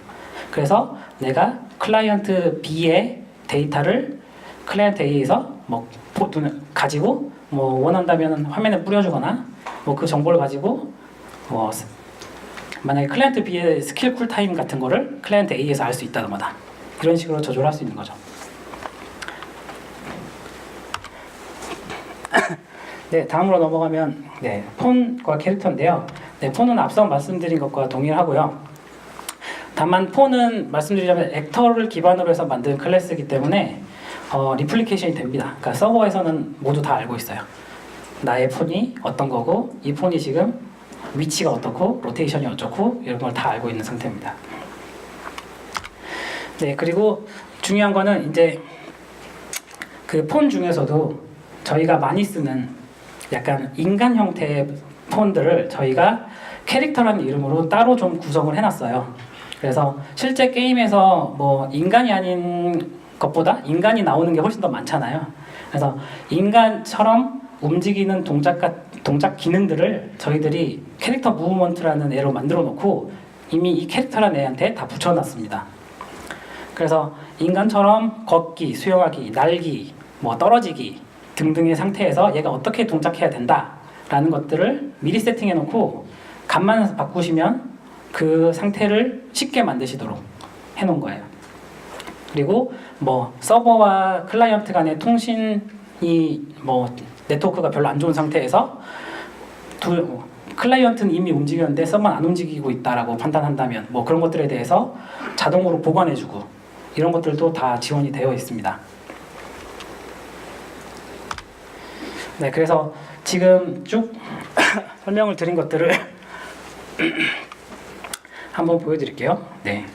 그래서 내가 클라이언트 B의 데이터를 클라이언트 A에서 뭐 가지고 뭐 원한다면 화면에 뿌려주거나 뭐 그 정보를 가지고 뭐 만약에 클라이언트 B의 스킬 쿨타임 같은 거를 클라이언트 A에서 알 수 있다거나 이런 식으로 조절할 수 있는 거죠. 네, 다음으로 넘어가면 네, 폰과 캐릭터인데요. 네, 폰은 앞서 말씀드린 것과 동일하고요. 다만 폰은 말씀드리자면 액터를 기반으로 해서 만든 클래스이기 때문에 리플리케이션이 됩니다. 그러니까 서버에서는 모두 다 알고 있어요. 나의 폰이 어떤 거고 이 폰이 지금 위치가 어떻고 로테이션이 어쩌고 이런 걸 다 알고 있는 상태입니다. 네, 그리고 중요한 거는 이제 그 폰 중에서도 저희가 많이 쓰는 약간 인간 형태의 폰들을 저희가 캐릭터라는 이름으로 따로 좀 구성을 해놨어요. 그래서 실제 게임에서 뭐 인간이 아닌 것보다 인간이 나오는 게 훨씬 더 많잖아요. 그래서 인간처럼 움직이는 동작 기능들을 저희들이 캐릭터 무브먼트라는 애로 만들어 놓고 이미 이 캐릭터라는 애한테 다 붙여놨습니다. 그래서 인간처럼 걷기, 수영하기, 날기, 뭐 떨어지기 등등의 상태에서 얘가 어떻게 동작해야 된다라는 것들을 미리 세팅해 놓고 값만 바꾸시면 그 상태를 쉽게 만드시도록 해놓은 거예요. 그리고 뭐 서버와 클라이언트 간의 통신이 뭐 네트워크가 별로 안 좋은 상태에서 클라이언트는 이미 움직였는데 서버는 안 움직이고 있다라고 판단한다면 뭐 그런 것들에 대해서 자동으로 보관해주고 이런 것들도 다 지원이 되어 있습니다. 네, 그래서 지금 쭉 설명을 드린 것들을 한번 보여드릴게요. 네.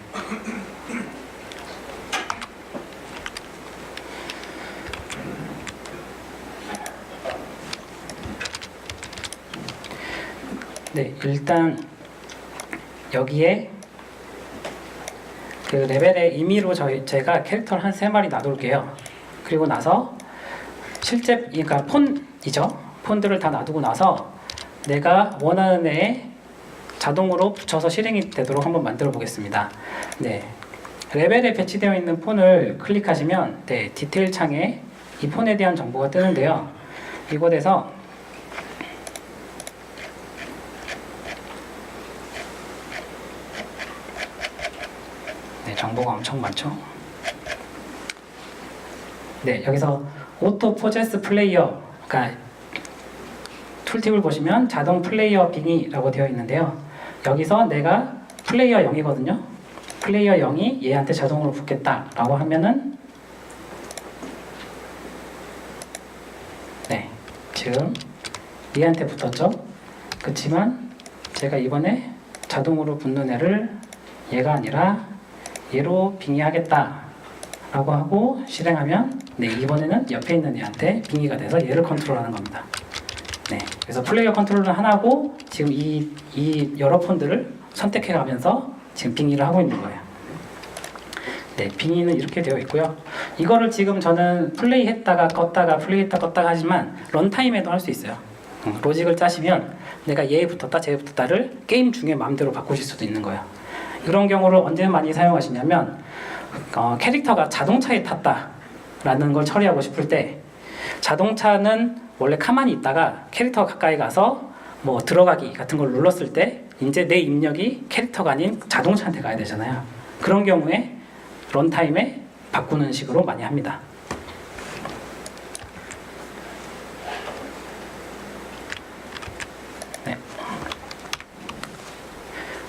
네, 일단 여기에 그 레벨의 임의로 제가 캐릭터를 한 3마리 놔둘게요. 그리고 나서 실제 그러니까 폰이죠. 폰들을 다 놔두고 나서 내가 원하는 애에 자동으로 붙여서 실행이 되도록 한번 만들어 보겠습니다. 네, 레벨에 배치되어 있는 폰을 클릭하시면 네, 디테일 창에 이 폰에 대한 정보가 뜨는데요. 이곳에서 네, 정보가 엄청 많죠. 네, 여기서 오토 포제스 플레이어, 그러니까 툴팁을 보시면 자동 플레이어 빙이라고 되어 있는데요. 여기서 내가 플레이어 0이거든요. 플레이어 0이 얘한테 자동으로 붙겠다라고 하면은 지금 얘한테 붙었죠. 그렇지만 제가 이번에 자동으로 붙는 애를 얘가 아니라 얘로 빙의하겠다 라고 하고 실행하면 네, 이번에는 옆에 있는 애한테 빙의가 돼서 얘를 컨트롤하는 겁니다. 네, 그래서 플레이어 컨트롤은 하나고 지금 이 여러 폰들을 선택해 가면서 지금 빙의를 하고 있는 거예요. 네, 빙의는 이렇게 되어 있고요. 이거를 지금 저는 플레이했다가 껐다가 플레이했다가 껐다가 하지만 런타임에도 할 수 있어요. 로직을 짜시면 내가 얘에 붙었다 쟤에 붙었다를 게임 중에 마음대로 바꾸실 수도 있는 거예요. 이런 경우를 언제 많이 사용하시냐면 캐릭터가 자동차에 탔다라는 걸 처리하고 싶을 때 자동차는 원래 가만히 있다가 캐릭터가 가까이 가서 뭐 들어가기 같은 걸 눌렀을 때 이제 내 입력이 캐릭터가 아닌 자동차한테 가야 되잖아요. 그런 경우에 런타임에 바꾸는 식으로 많이 합니다.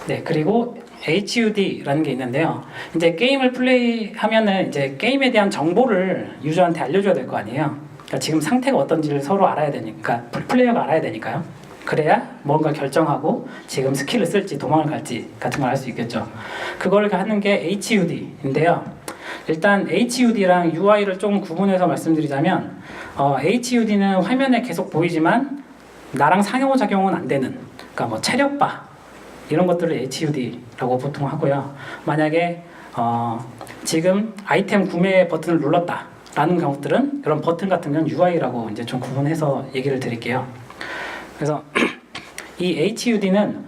네, 그리고 HUD라는 게 있는데요. 이제 게임을 플레이하면은 이제 게임에 대한 정보를 유저한테 알려줘야 될 거 아니에요. 그러니까 지금 상태가 어떤지를 서로 알아야 되니까 플레이어가 알아야 되니까요. 그래야 뭔가 결정하고 지금 스킬을 쓸지 도망을 갈지 같은 걸 알 수 있겠죠. 그걸 하는 게 HUD인데요. 일단 HUD랑 UI를 좀 구분해서 말씀드리자면 HUD는 화면에 계속 보이지만 나랑 상호작용은 안 되는, 그러니까 뭐 체력바 이런 것들을 HUD라고 보통 하고요. 만약에 지금 아이템 구매 버튼을 눌렀다 라는 경우들은 이런 버튼 같은 건 UI라고 이제 좀 구분해서 얘기를 드릴게요. 그래서 이 HUD는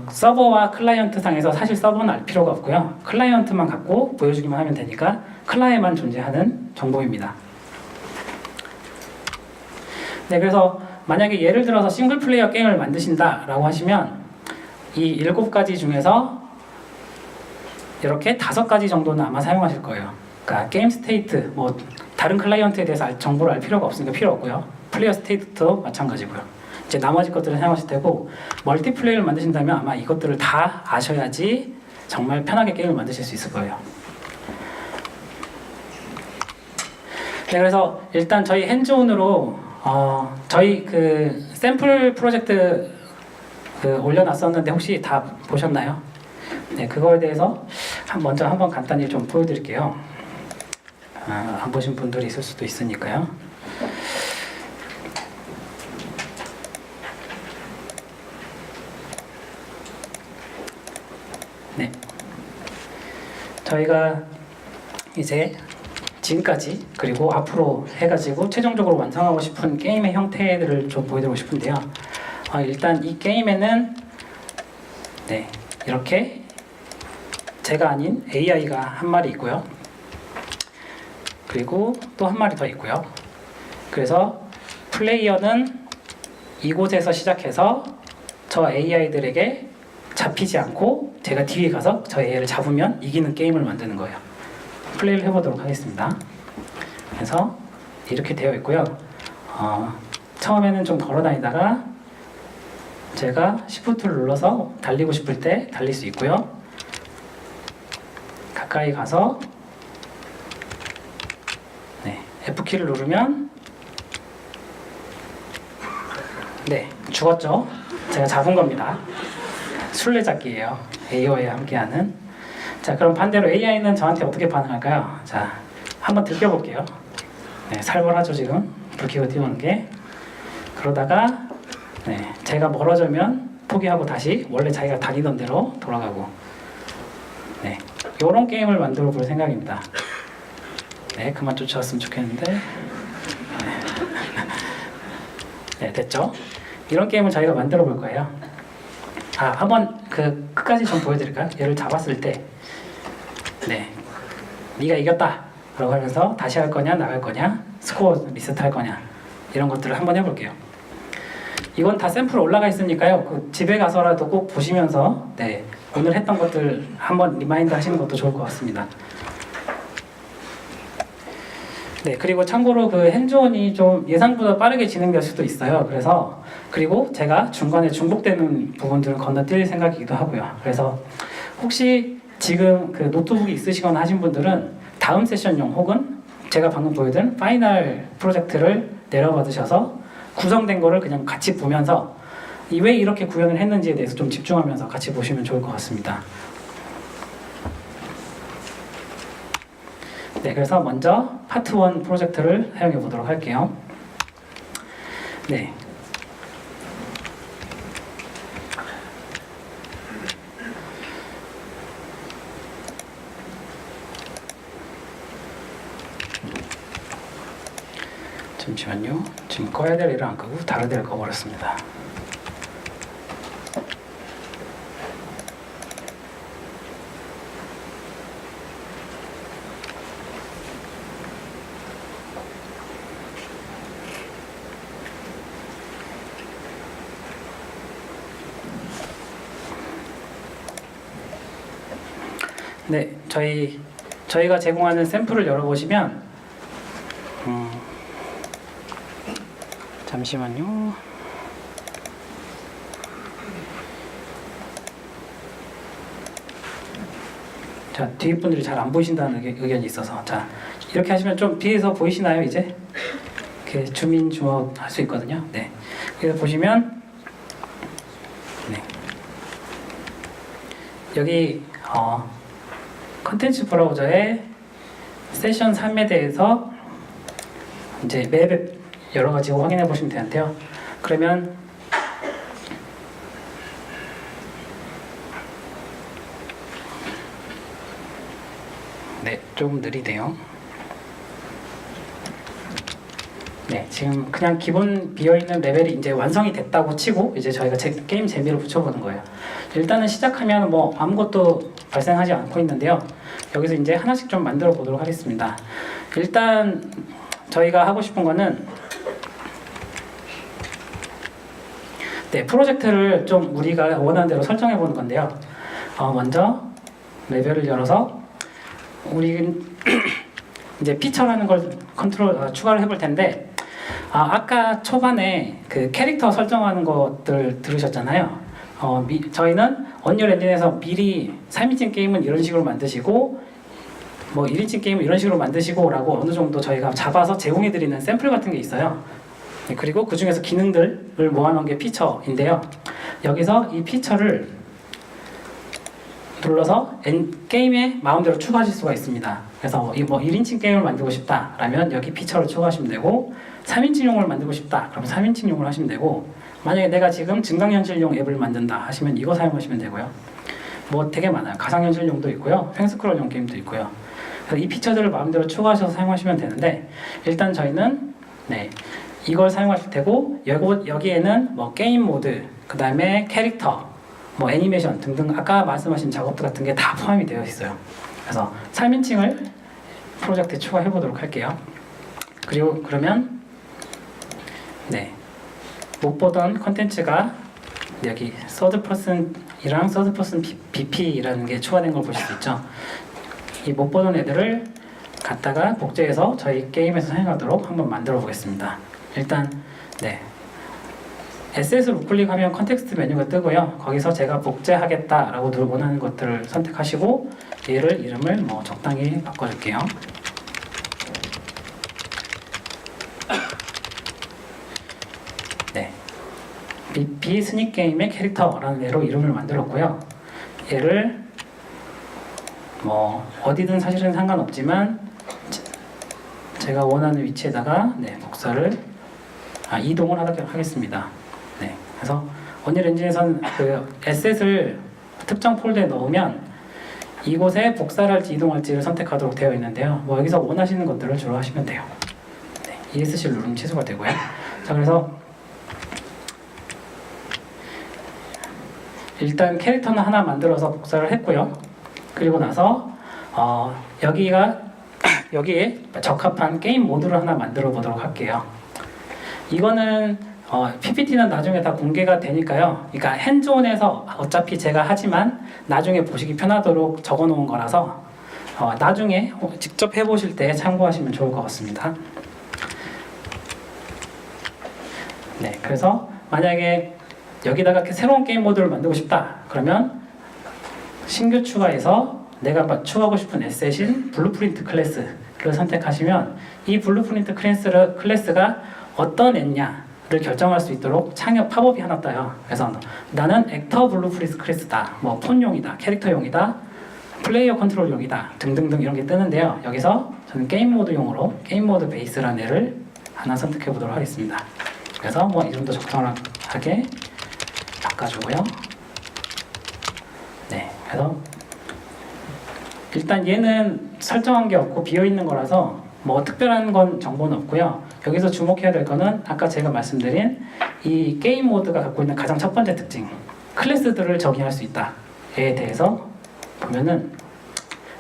서버와 클라이언트 상에서 사실 서버는 알 필요가 없고요. 클라이언트만 갖고 보여주기만 하면 되니까 클라이에만 존재하는 정보입니다. 네, 그래서 만약에 예를 들어서 싱글 플레이어 게임을 만드신다라고 하시면 이 7가지 중에서 이렇게 5가지 정도는 아마 사용하실 거예요. 그러니까 게임 스테이트, 뭐 다른 클라이언트에 대해서 정보를 알 필요가 없으니까 필요 없고요. 플레이어 스테이트도 마찬가지고요. 이제 나머지 것들을 사용하실 테고, 멀티플레이를 만드신다면 아마 이것들을 다 아셔야지 정말 편하게 게임을 만드실 수 있을 거예요. 네, 그래서 일단 저희 핸즈온으로 저희 그 샘플 프로젝트 올려놨었는데 혹시 다 보셨나요? 네, 그거에 대해서 먼저 한번 간단히 좀 보여드릴게요. 안 보신 분들이 있을 수도 있으니까요. 네, 저희가 이제 지금까지 그리고 앞으로 해가지고 최종적으로 완성하고 싶은 게임의 형태들을 좀 보여드리고 싶은데요. 일단 이 게임에는 네, 이렇게 제가 아닌 AI가 한 마리 있고요. 그리고 또 한 마리 더 있고요. 그래서 플레이어는 이곳에서 시작해서 저 AI들에게 잡히지 않고 제가 뒤에 가서 저 AI를 잡으면 이기는 게임을 만드는 거예요. 플레이를 해보도록 하겠습니다. 그래서 이렇게 되어 있고요. 처음에는 좀 걸어 다니다가 제가 Shift를 눌러서 달리고 싶을 때 달릴 수 있고요. 가까이 가서 네, F키를 누르면 네, 죽었죠? 제가 잡은 겁니다. 술래잡기예요. AI와 함께하는. 자, 그럼 반대로 AI는 저한테 어떻게 반응할까요? 자, 한번 들켜볼게요. 네, 살벌하죠 지금? 불 켜고 띄우는 게. 그러다가 네, 제가 멀어지면 포기하고 다시 원래 자기가 다니던 대로 돌아가고. 네, 이런 게임을 만들어 볼 생각입니다. 네, 그만 쫓아왔으면 좋겠는데. 네, 됐죠? 이런 게임을 저희가 만들어 볼 거예요. 한번 그 끝까지 좀 보여드릴까요? 얘를 잡았을 때, 네, 네가 이겼다 라고 하면서 다시 할 거냐 나갈 거냐 스코어 리셋할 거냐 이런 것들을 한번 해볼게요. 이건 다 샘플 올라가 있으니까요. 그 집에 가서라도 꼭 보시면서 네, 오늘 했던 것들 한번 리마인드 하시는 것도 좋을 것 같습니다. 네, 그리고 참고로 그 핸즈온이 좀 예상보다 빠르게 진행될 수도 있어요. 그래서 그리고 제가 중간에 중복되는 부분들을 건너뛸 생각이기도 하고요. 그래서 혹시 지금 그 노트북이 있으시거나 하신 분들은 다음 세션용 혹은 제가 방금 보여드린 파이널 프로젝트를 내려받으셔서 구성된 거를 그냥 같이 보면서 왜 이렇게 구현을 했는지에 대해서 좀 집중하면서 같이 보시면 좋을 것 같습니다. 네, 그래서 먼저 파트 1 프로젝트를 사용해 보도록 할게요. 네. 잠시만요. 지금 꺼야 될 일을 안 끄고 다른 데를 꺼버렸습니다. 네, 저희가 제공하는 샘플을 열어보시면 잠시만요. 자, 뒤에 분들이 잘 안 보이신다는 의견이 있어서 자, 이렇게 하시면 좀 뒤에서 보이시나요? 이제 이렇게 줌인 줌아웃 할 수 있거든요. 네, 그래서 보시면 네, 여기 컨텐츠 브라우저의 세션 3에 대해서 이제 맵 여러 가지 확인해 보시면 되는데요. 그러면 네, 조금 느리대요. 네, 지금 그냥 기본 비어있는 레벨이 이제 완성이 됐다고 치고 이제 저희가 게임 재미를 붙여보는 거예요. 일단은 시작하면 뭐 아무것도 발생하지 않고 있는데요. 여기서 이제 하나씩 좀 만들어 보도록 하겠습니다. 일단 저희가 하고 싶은 거는 네, 프로젝트를 좀 우리가 원하는 대로 설정해 보는 건데요. 먼저 레벨을 열어서 우리 이제 피처라는 걸 추가를 해볼 텐데 아까 초반에 그 캐릭터 설정하는 것들 들으셨잖아요. 저희는 언리얼 엔진에서 미리 3인칭 게임은 이런 식으로 만드시고 뭐 1인칭 게임은 이런 식으로 만드시고 라고 어느 정도 저희가 잡아서 제공해 드리는 샘플 같은 게 있어요. 네, 그리고 그 중에서 기능들을 모아놓은 게 피처인데요. 여기서 이 피처를 눌러서 게임에 마음대로 추가하실 수가 있습니다. 그래서 뭐 1인칭 게임을 만들고 싶다라면 여기 피처를 추가하시면 되고 3인칭용을 만들고 싶다 그러면 3인칭용을 하시면 되고 만약에 내가 지금 증강현실용 앱을 만든다 하시면 이거 사용하시면 되고요. 뭐 되게 많아요. 가상현실용도 있고요. 횡스크롤용 게임도 있고요. 그래서 이 피처들을 마음대로 추가하셔서 사용하시면 되는데 일단 저희는 네, 이걸 사용하실 테고 여기에는 뭐 게임 모드, 그 다음에 캐릭터, 뭐 애니메이션 등등 아까 말씀하신 작업들 같은 게 다 포함이 되어 있어요. 그래서 3인칭을 프로젝트에 추가해 보도록 할게요. 그리고 그러면 네, 못 보던 컨텐츠가 여기 서드 퍼슨이랑 서드 퍼슨 BP라는 게 추가된 걸 보실 수 있죠. 이 못 보던 애들을 갖다가 복제해서 저희 게임에서 사용하도록 한번 만들어 보겠습니다. 일단 네, SS를 우클릭하면 컨텍스트 메뉴가 뜨고요. 거기서 제가 복제하겠다라고 원하는 것들을 선택하시고 얘를 이름을 뭐 적당히 바꿔줄게요. 네, BP 스닉 게임의 캐릭터라는 애로 이름을 만들었고요. 얘를 뭐 어디든 사실은 상관없지만 제가 원하는 위치에다가 네, 이동을 하겠습니다. 네, 그래서 언리얼 엔진에서는 그 에셋을 특정 폴더에 넣으면 이곳에 복사를 할지 이동할지를 선택하도록 되어 있는데요. 뭐 여기서 원하시는 것들을 주로 하시면 돼요. 네, ESC를 누르면 취소가 되고요. 자, 그래서 일단 캐릭터는 하나 만들어서 복사를 했고요. 그리고 나서 여기에 적합한 게임 모드를 하나 만들어 보도록 할게요. 이거는 PPT는 나중에 다 공개가 되니까요. 그러니까 핸즈온에서 어차피 제가 하지만 나중에 보시기 편하도록 적어 놓은 거라서 나중에 직접 해보실 때 참고하시면 좋을 것 같습니다. 네, 그래서 만약에 여기다가 새로운 게임 모드를 만들고 싶다 그러면 신규 추가해서 내가 추가하고 싶은 에셋인 블루프린트 클래스를 선택하시면 이 블루프린트 클래스가 어떤 애냐 결정할 수 있도록 창에 팝업이 하나 떠요. 그래서 나는 액터 블루프린트 클래스다, 뭐 폰용이다, 캐릭터용이다, 플레이어 컨트롤용이다 등등등 이런 게 뜨는데요. 여기서 저는 게임 모드용으로 게임 모드 베이스라는 애를 하나 선택해 보도록 하겠습니다. 그래서 뭐 이름도 적당하게 바꿔주고요. 네, 그래서 일단 얘는 설정한 게 없고 비어 있는 거라서 뭐 특별한 건 정보는 없고요. 여기서 주목해야 될 거는 아까 제가 말씀드린 이 게임 모드가 갖고 있는 가장 첫 번째 특징, 클래스들을 정의할 수 있다에 대해서 보면은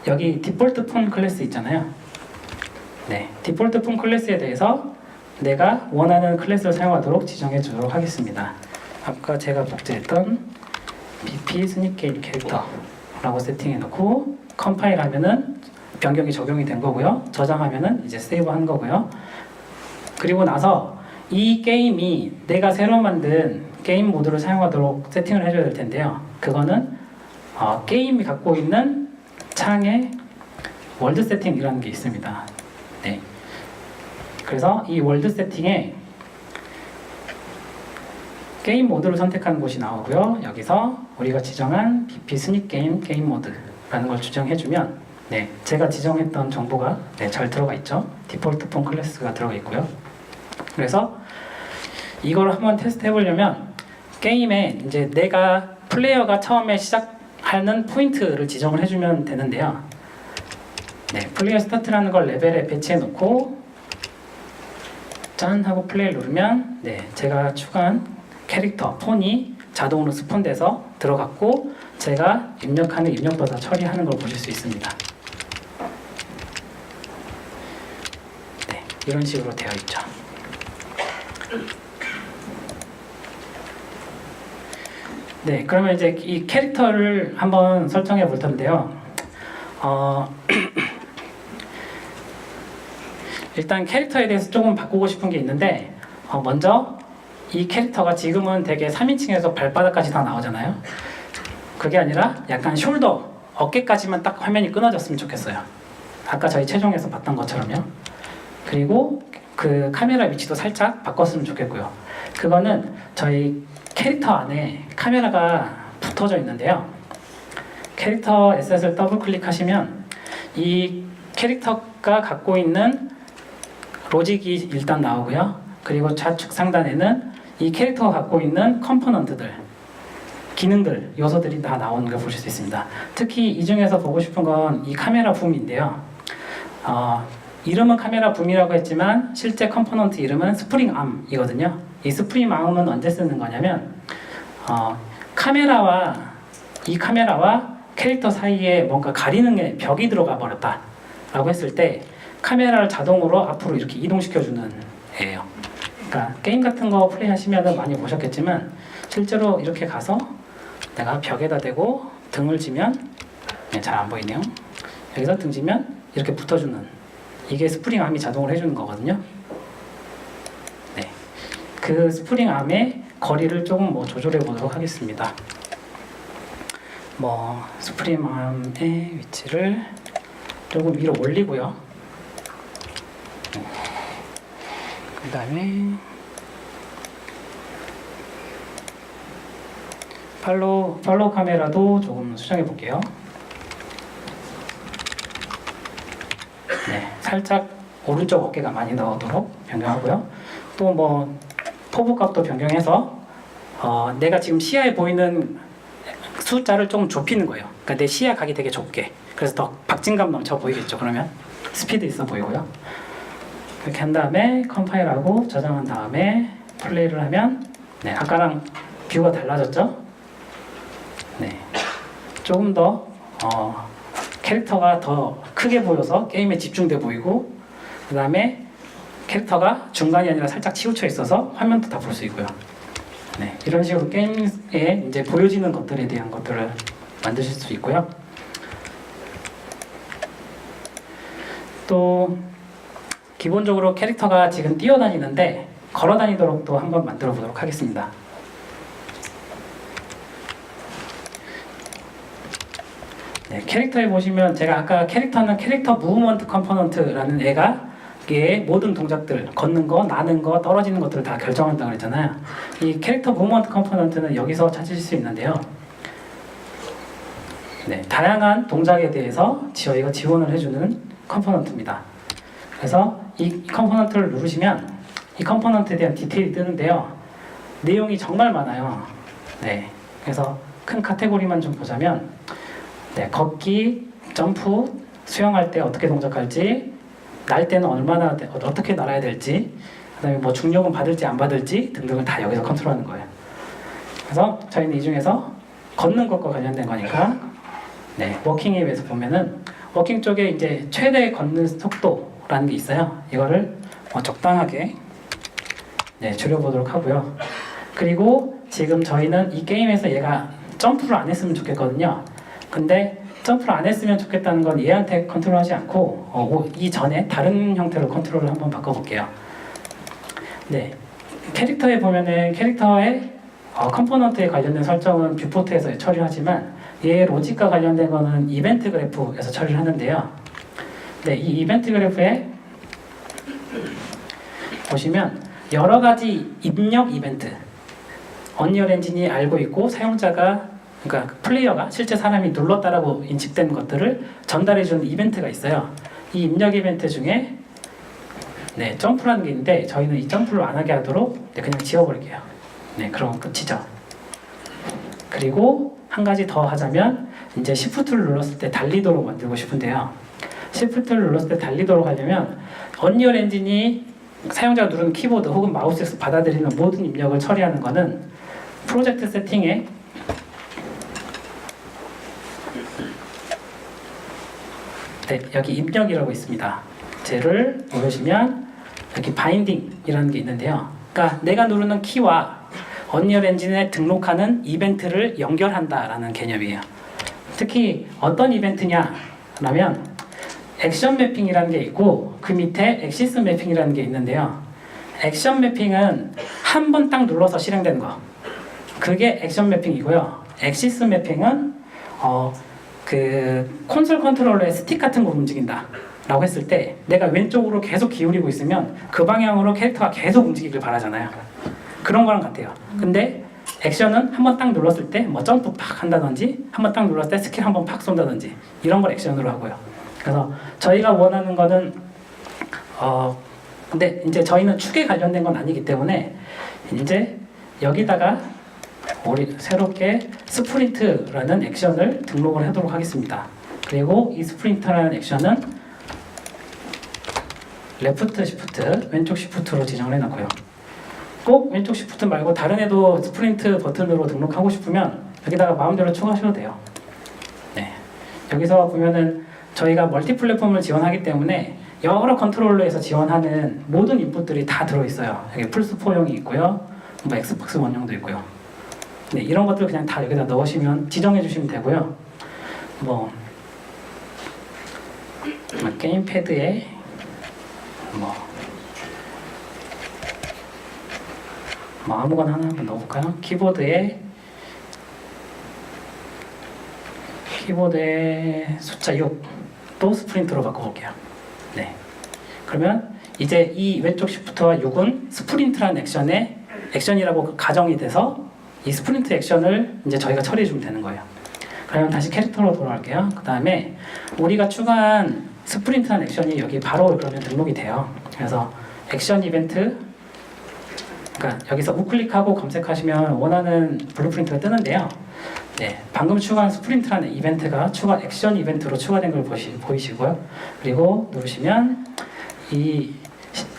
여기 디폴트 폰 클래스 있잖아요. 네, 디폴트 폰 클래스에 대해서 내가 원하는 클래스를 사용하도록 지정해 주도록 하겠습니다. 아까 제가 복제했던 BP 스닉 게임 캐릭터라고 세팅해 놓고 컴파일 하면은 변경이 적용이 된 거고요. 저장하면은 이제 세이브 한 거고요. 그리고 나서 이 게임이 내가 새로 만든 게임 모드를 사용하도록 세팅을 해줘야 될 텐데요. 그거는 게임이 갖고 있는 창에 월드 세팅이라는 게 있습니다. 네. 그래서 이 월드 세팅에 게임 모드를 선택하는 곳이 나오고요. 여기서 우리가 지정한 BP 스닉 게임 모드라는 걸 지정해주면 네, 제가 지정했던 정보가 네, 잘 들어가 있죠. 디폴트 폰 클래스가 들어가 있고요. 그래서 이걸 한번 테스트 해보려면 게임에 이제 내가 플레이어가 처음에 시작하는 포인트를 지정을 해주면 되는데요. 네, 플레이어 스타트라는 걸 레벨에 배치해 놓고 짠 하고 플레이를 누르면 네, 제가 추가한 캐릭터 폰이 자동으로 스폰돼서 들어갔고 제가 입력하는 입력받아 처리하는 걸 보실 수 있습니다. 네, 이런 식으로 되어 있죠. 네, 그러면 이제 이 캐릭터를 한번 설정해 볼 텐데요. 일단 캐릭터에 대해서 조금 바꾸고 싶은 게 있는데 먼저 이 캐릭터가 지금은 되게 3인칭에서 발바닥까지 다 나오잖아요. 그게 아니라 약간 숄더, 어깨까지만 딱 화면이 끊어졌으면 좋겠어요. 아까 저희 최종에서 봤던 것처럼요. 그리고 그 카메라 위치도 살짝 바꿨으면 좋겠고요. 그거는 저희 캐릭터 안에 카메라가 붙어져 있는데요. 캐릭터 에셋을 더블 클릭하시면 이 캐릭터가 갖고 있는 로직이 일단 나오고요. 그리고 좌측 상단에는 이 캐릭터가 갖고 있는 컴포넌트들, 기능들, 요소들이 다 나오는 걸 보실 수 있습니다. 특히 이 중에서 보고 싶은 건 이 카메라 붐인데요. 이름은 카메라 붐이라고 했지만 실제 컴포넌트 이름은 스프링 암이거든요. 이 스프링 암은 언제 쓰는 거냐면 이 카메라와 캐릭터 사이에 뭔가 가리는 벽이 들어가 버렸다 라고 했을 때 카메라를 자동으로 앞으로 이렇게 이동시켜주는 애예요. 그러니까 게임 같은 거 플레이하시면 많이 보셨겠지만 실제로 이렇게 가서 내가 벽에다 대고 등을 지면 잘 안 보이네요. 여기서 등 지면 이렇게 붙어주는, 이게 스프링 암이 자동으로 해주는 거거든요. 네, 그 스프링 암의 거리를 조금 조절해 보도록 하겠습니다. 스프링 암의 위치를 조금 위로 올리고요. 그 다음에 팔로우 카메라도 조금 수정해 볼게요. 네, 살짝 오른쪽 어깨가 많이 나오도록 변경하고요. 또 포브 값도 변경해서 내가 지금 시야에 보이는 숫자를 좀 좁히는 거예요. 그러니까 내 시야 각이 되게 좁게. 그래서 더 박진감 넘쳐 보이겠죠. 그러면 스피드 있어 보이고요. 이렇게 한 다음에 컴파일하고 저장한 다음에 플레이를 하면 네, 아까랑 뷰가 달라졌죠? 네, 조금 더 캐릭터가 더 크게 보여서 게임에 집중돼 보이고, 그 다음에 캐릭터가 중간이 아니라 살짝 치우쳐 있어서 화면도 다 볼 수 있고요. 네, 이런 식으로 게임에 이제 보여지는 것들에 대한 것들을 만드실 수 있고요. 또 기본적으로 캐릭터가 지금 뛰어다니는데 걸어 다니도록 또 한번 만들어 보도록 하겠습니다. 네, 캐릭터에 보시면 제가 아까 캐릭터는 캐릭터 무브먼트 컴포넌트라는 애가 의 모든 동작들, 걷는 거, 나는 거, 떨어지는 것들을 다 결정한다고 그랬잖아요. 이 캐릭터 무브먼트 컴포넌트는 여기서 찾으실 수 있는데요. 네, 다양한 동작에 대해서 저희가 지원을 해주는 컴포넌트입니다. 그래서 이 컴포넌트를 누르시면 이 컴포넌트에 대한 디테일이 뜨는데요. 내용이 정말 많아요. 네, 그래서 큰 카테고리만 좀 보자면 네, 걷기, 점프, 수영할 때 어떻게 동작할지, 날 때는 얼마나 어떻게 날아야 될지, 그다음에 뭐 중력은 받을지 안 받을지 등등을 다 여기서 컨트롤하는 거예요. 그래서 저희는 이 중에서 걷는 것과 관련된 거니까 네, 워킹에 비해서 보면은 워킹 쪽에 이제 최대 걷는 속도라는 게 있어요. 이거를 적당하게 네, 줄여보도록 하고요. 그리고 지금 저희는 이 게임에서 얘가 점프를 안 했으면 좋겠거든요. 근데 점프를 안 했으면 좋겠다는 건 얘한테 컨트롤하지 않고 이전에 다른 형태로 컨트롤을 한번 바꿔볼게요. 네, 캐릭터에 보면은 캐릭터의 컴포넌트에 관련된 설정은 뷰포트에서 처리하지만 얘 로직과 관련된 거는 이벤트 그래프에서 처리를 하는데요. 네, 이 이벤트 그래프에 보시면 여러 가지 입력 이벤트, 언리얼 엔진이 알고 있고 사용자가 그러니까 플레이어가 실제 사람이 눌렀다라고 인식된 것들을 전달해주는 이벤트가 있어요. 이 입력 이벤트 중에 네, 점프라는 게 있는데 저희는 이 점프를 안 하게 하도록 네, 그냥 지워버릴게요. 네, 그럼 끝이죠. 그리고 한 가지 더 하자면 이제 Shift를 눌렀을 때 달리도록 만들고 싶은데요. Shift를 눌렀을 때 달리도록 하려면 언리얼 엔진이 사용자가 누르는 키보드 혹은 마우스에서 받아들이는 모든 입력을 처리하는 것은 프로젝트 세팅에 네, 여기 입력이라고 있습니다. 쟤를 누르시면 여기 바인딩이라는 게 있는데요. 그러니까 내가 누르는 키와 언리얼 엔진에 등록하는 이벤트를 연결한다라는 개념이에요. 특히 어떤 이벤트냐라면 액션 매핑이라는 게 있고 그 밑에 엑시스 매핑이라는 게 있는데요. 액션 매핑은 한 번 딱 눌러서 실행되는 거. 그게 액션 매핑이고요. 엑시스 매핑은 그 콘솔 컨트롤러의 스틱 같은 거 움직인다 라고 했을 때 내가 왼쪽으로 계속 기울이고 있으면 그 방향으로 캐릭터가 계속 움직이길 바라잖아요. 그런 거랑 같아요. 근데 액션은 한 번 딱 눌렀을 때 뭐 점프 팍 한다든지 한 번 딱 눌렀을 때 스킬 한 번 팍 쏜다든지 이런 걸 액션으로 하고요. 그래서 저희가 원하는 거는 근데 이제 저희는 축에 관련된 건 아니기 때문에 이제 여기다가 우리 새롭게 스프린트라는 액션을 등록을 하도록 하겠습니다. 그리고 이 스프린트라는 액션은 레프트 시프트, 왼쪽 시프트로 지정을 해놨고요. 꼭 왼쪽 시프트 말고 다른 애도 스프린트 버튼으로 등록하고 싶으면 여기다가 마음대로 추가하셔도 돼요. 네, 여기서 보면은 저희가 멀티 플랫폼을 지원하기 때문에 여러 컨트롤러에서 지원하는 모든 인풋들이 다 들어있어요. 여기 플스4용이 있고요, 뭐 엑스박스 원용도 있고요. 네, 이런 것들 그냥 다 여기다 넣으시면 지정해 주시면 되고요. 뭐 게임패드에 뭐 아무거나 하나 한번 넣어볼까요? 키보드에 숫자 6또 스프린트로 바꿔볼게요. 네, 그러면 이제 이 왼쪽 시프트와 6은 스프린트라는 액션이라고 가정이 돼서 이 스프린트 액션을 이제 저희가 처리해주면 되는 거예요. 그러면 다시 캐릭터로 돌아갈게요. 그 다음에 우리가 추가한 스프린트라는 액션이 여기 바로 그러면 등록이 돼요. 그래서 액션 이벤트, 그러니까 여기서 우클릭하고 검색하시면 원하는 블루프린트가 뜨는데요. 네, 방금 추가한 스프린트라는 이벤트가 추가 액션 이벤트로 추가된 걸 보이시고요. 그리고 누르시면 이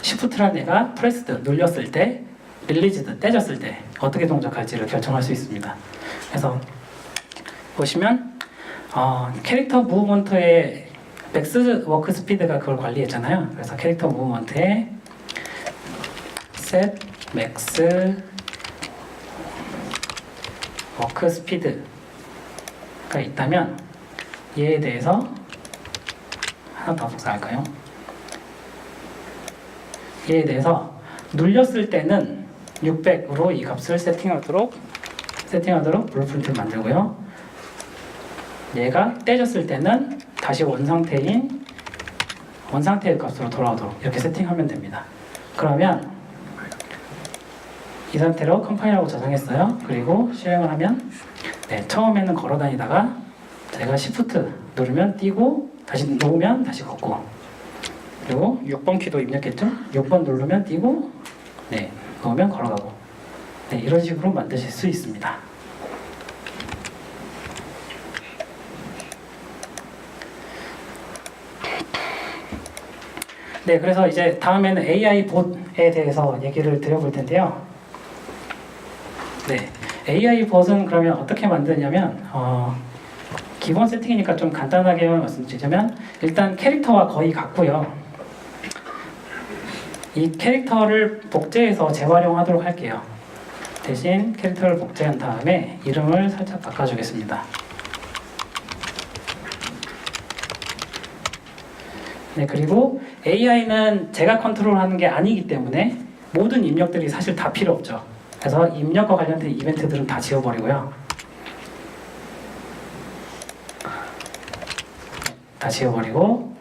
시프트라는 애가 프레스드 눌렸을 때, 릴리즈드 떼졌을 때 어떻게 동작할지를 결정할 수 있습니다. 그래서 보시면 캐릭터 무브먼트의 맥스 워크 스피드가 그걸 관리했잖아요. 그래서 캐릭터 무브먼트에 set 맥스 워크 스피드가 있다면 얘에 대해서 하나 더 복사할까요? 얘에 대해서 눌렸을 때는 600으로 이 값을 세팅하도록 블루프린트를 만들고요. 얘가 떼졌을 때는 다시 원상태인 원상태의 값으로 돌아오도록 이렇게 세팅하면 됩니다. 그러면 이 상태로 컴파일하고 저장했어요. 그리고 실행을 하면 처음에는 걸어 다니다가 제가 Shift 누르면 뛰고 다시 놓으면 다시 걷고, 그리고 6번 키도 입력했죠? 6번 누르면 뛰고 놓으면 걸어가고, 이런 식으로 만드실 수 있습니다. 그래서 이제 다음에는 AI 봇에 대해서 얘기를 드려볼 텐데요. AI 봇은 그러면 어떻게 만드냐면 기본 세팅이니까 좀 간단하게만 말씀드리자면, 일단 캐릭터와 거의 같고요. 이 캐릭터를 복제해서 재활용하도록 할게요. 대신 캐릭터를 복제한 다음에 이름을 살짝 바꿔주겠습니다. 그리고 AI는 제가 컨트롤하는 게 아니기 때문에 모든 입력들이 사실 다 필요 없죠. 그래서 입력과 관련된 이벤트들은 다 지워버리고요. 다 지워버리고,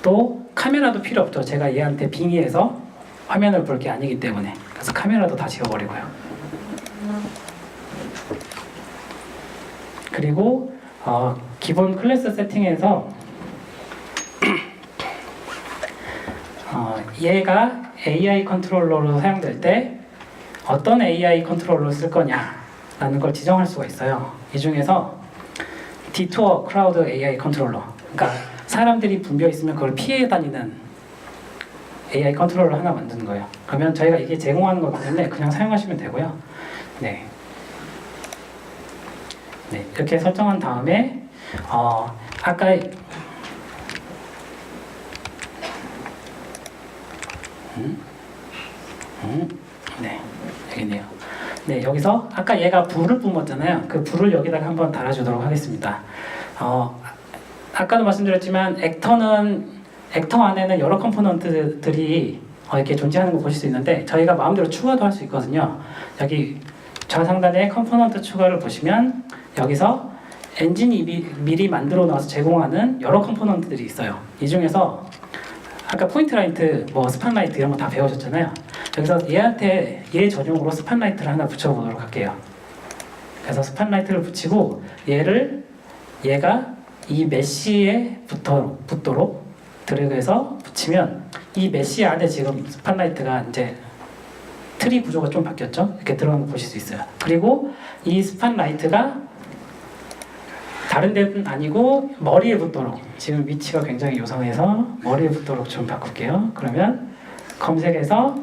또 카메라도 필요 없죠. 제가 얘한테 빙의해서 화면을 볼 게 아니기 때문에. 그래서 카메라도 다 지워버리고요. 그리고 기본 클래스 세팅에서 얘가 AI 컨트롤러로 사용될 때 어떤 AI 컨트롤러를 쓸 거냐라는 걸 지정할 수가 있어요. 이 중에서 디투어 크라우드 AI 컨트롤러, 그러니까 사람들이 붐벼 있으면 그걸 피해 다니는 AI 컨트롤러 하나 만드는 거예요. 그러면 저희가 이게 제공하는 거기 때문에 그냥 사용하시면 되고요. 이렇게 설정한 다음에 아까 여기네요. 여기서 아까 얘가 불을 뿜었잖아요. 그 불을 여기다가 한번 달아주도록 하겠습니다. 아까도 말씀드렸지만 액터 안에는 여러 컴포넌트들이 이렇게 존재하는 거 보실 수 있는데, 저희가 마음대로 추가도 할 수 있거든요. 여기 좌상단에 컴포넌트 추가를 보시면 여기서 엔진이 미리 만들어 놔서 제공하는 여러 컴포넌트들이 있어요. 이 중에서 아까 포인트 라이트, 스팟라이트 이런 거 다 배우셨잖아요. 여기서 얘 전용으로 스팟라이트를 하나 붙여보도록 할게요. 그래서 스팟라이트를 붙이고 얘가 이 메쉬에 붙도록 드래그해서 붙이면 이 메쉬 안에 지금 스팟라이트가 이제 트리 구조가 좀 바뀌었죠? 이렇게 들어간 거 보실 수 있어요. 그리고 이 스팟라이트가 다른 데는 아니고 머리에 붙도록, 지금 위치가 굉장히 요상해서 머리에 붙도록 좀 바꿀게요. 그러면 검색해서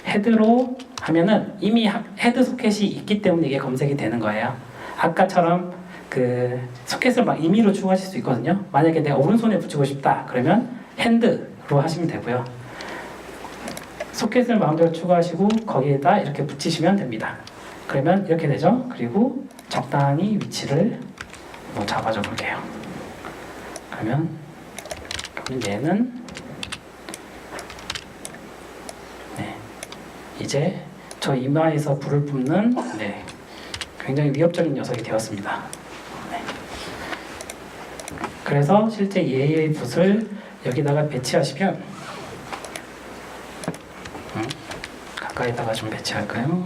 헤드로 하면은 이미 헤드 소켓이 있기 때문에 이게 검색이 되는 거예요. 아까처럼 그 소켓을 막 임의로 추가하실 수 있거든요. 만약에 내가 오른손에 붙이고 싶다 그러면 핸드로 하시면 되고요. 소켓을 마음대로 추가하시고 거기에다 이렇게 붙이시면 됩니다. 그러면 이렇게 되죠. 그리고 적당히 위치를 잡아줘 볼게요. 그러면 얘는 이제 저 이마에서 불을 뿜는 굉장히 위협적인 녀석이 되었습니다. 그래서 실제 이 AI 붓을 여기다가 배치하시면 가까이다가 좀 배치할까요?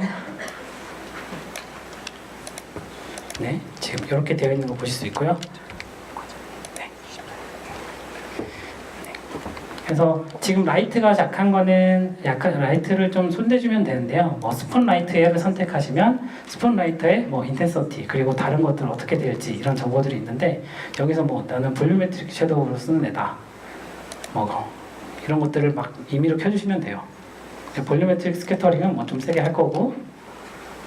지금 이렇게 되어 있는 거 보실 수 있고요. 그래서 지금 라이트가 약한 거는 약간 라이트를 좀 손대주면 되는데요. 스폰라이트를 선택하시면 스폰라이트의 인텐서티 그리고 다른 것들 어떻게 될지 이런 정보들이 있는데, 여기서 나는 볼륨메트릭 섀도우로 쓰는 애다 이런 것들을 막 임의로 켜주시면 돼요. 볼륨메트릭 스캐터링은 좀 세게 할 거고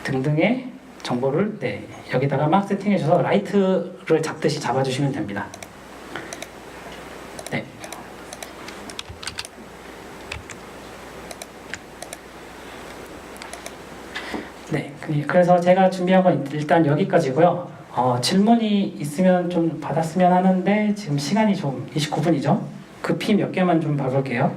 등등의 정보를 여기다가 막 세팅해 주셔서 라이트를 잡듯이 잡아주시면 됩니다. 그래서 제가 준비한 건 일단 여기까지고요. 질문이 있으면 좀 받았으면 하는데 지금 시간이 좀 29분이죠. 급히 몇 개만 좀 봐볼게요.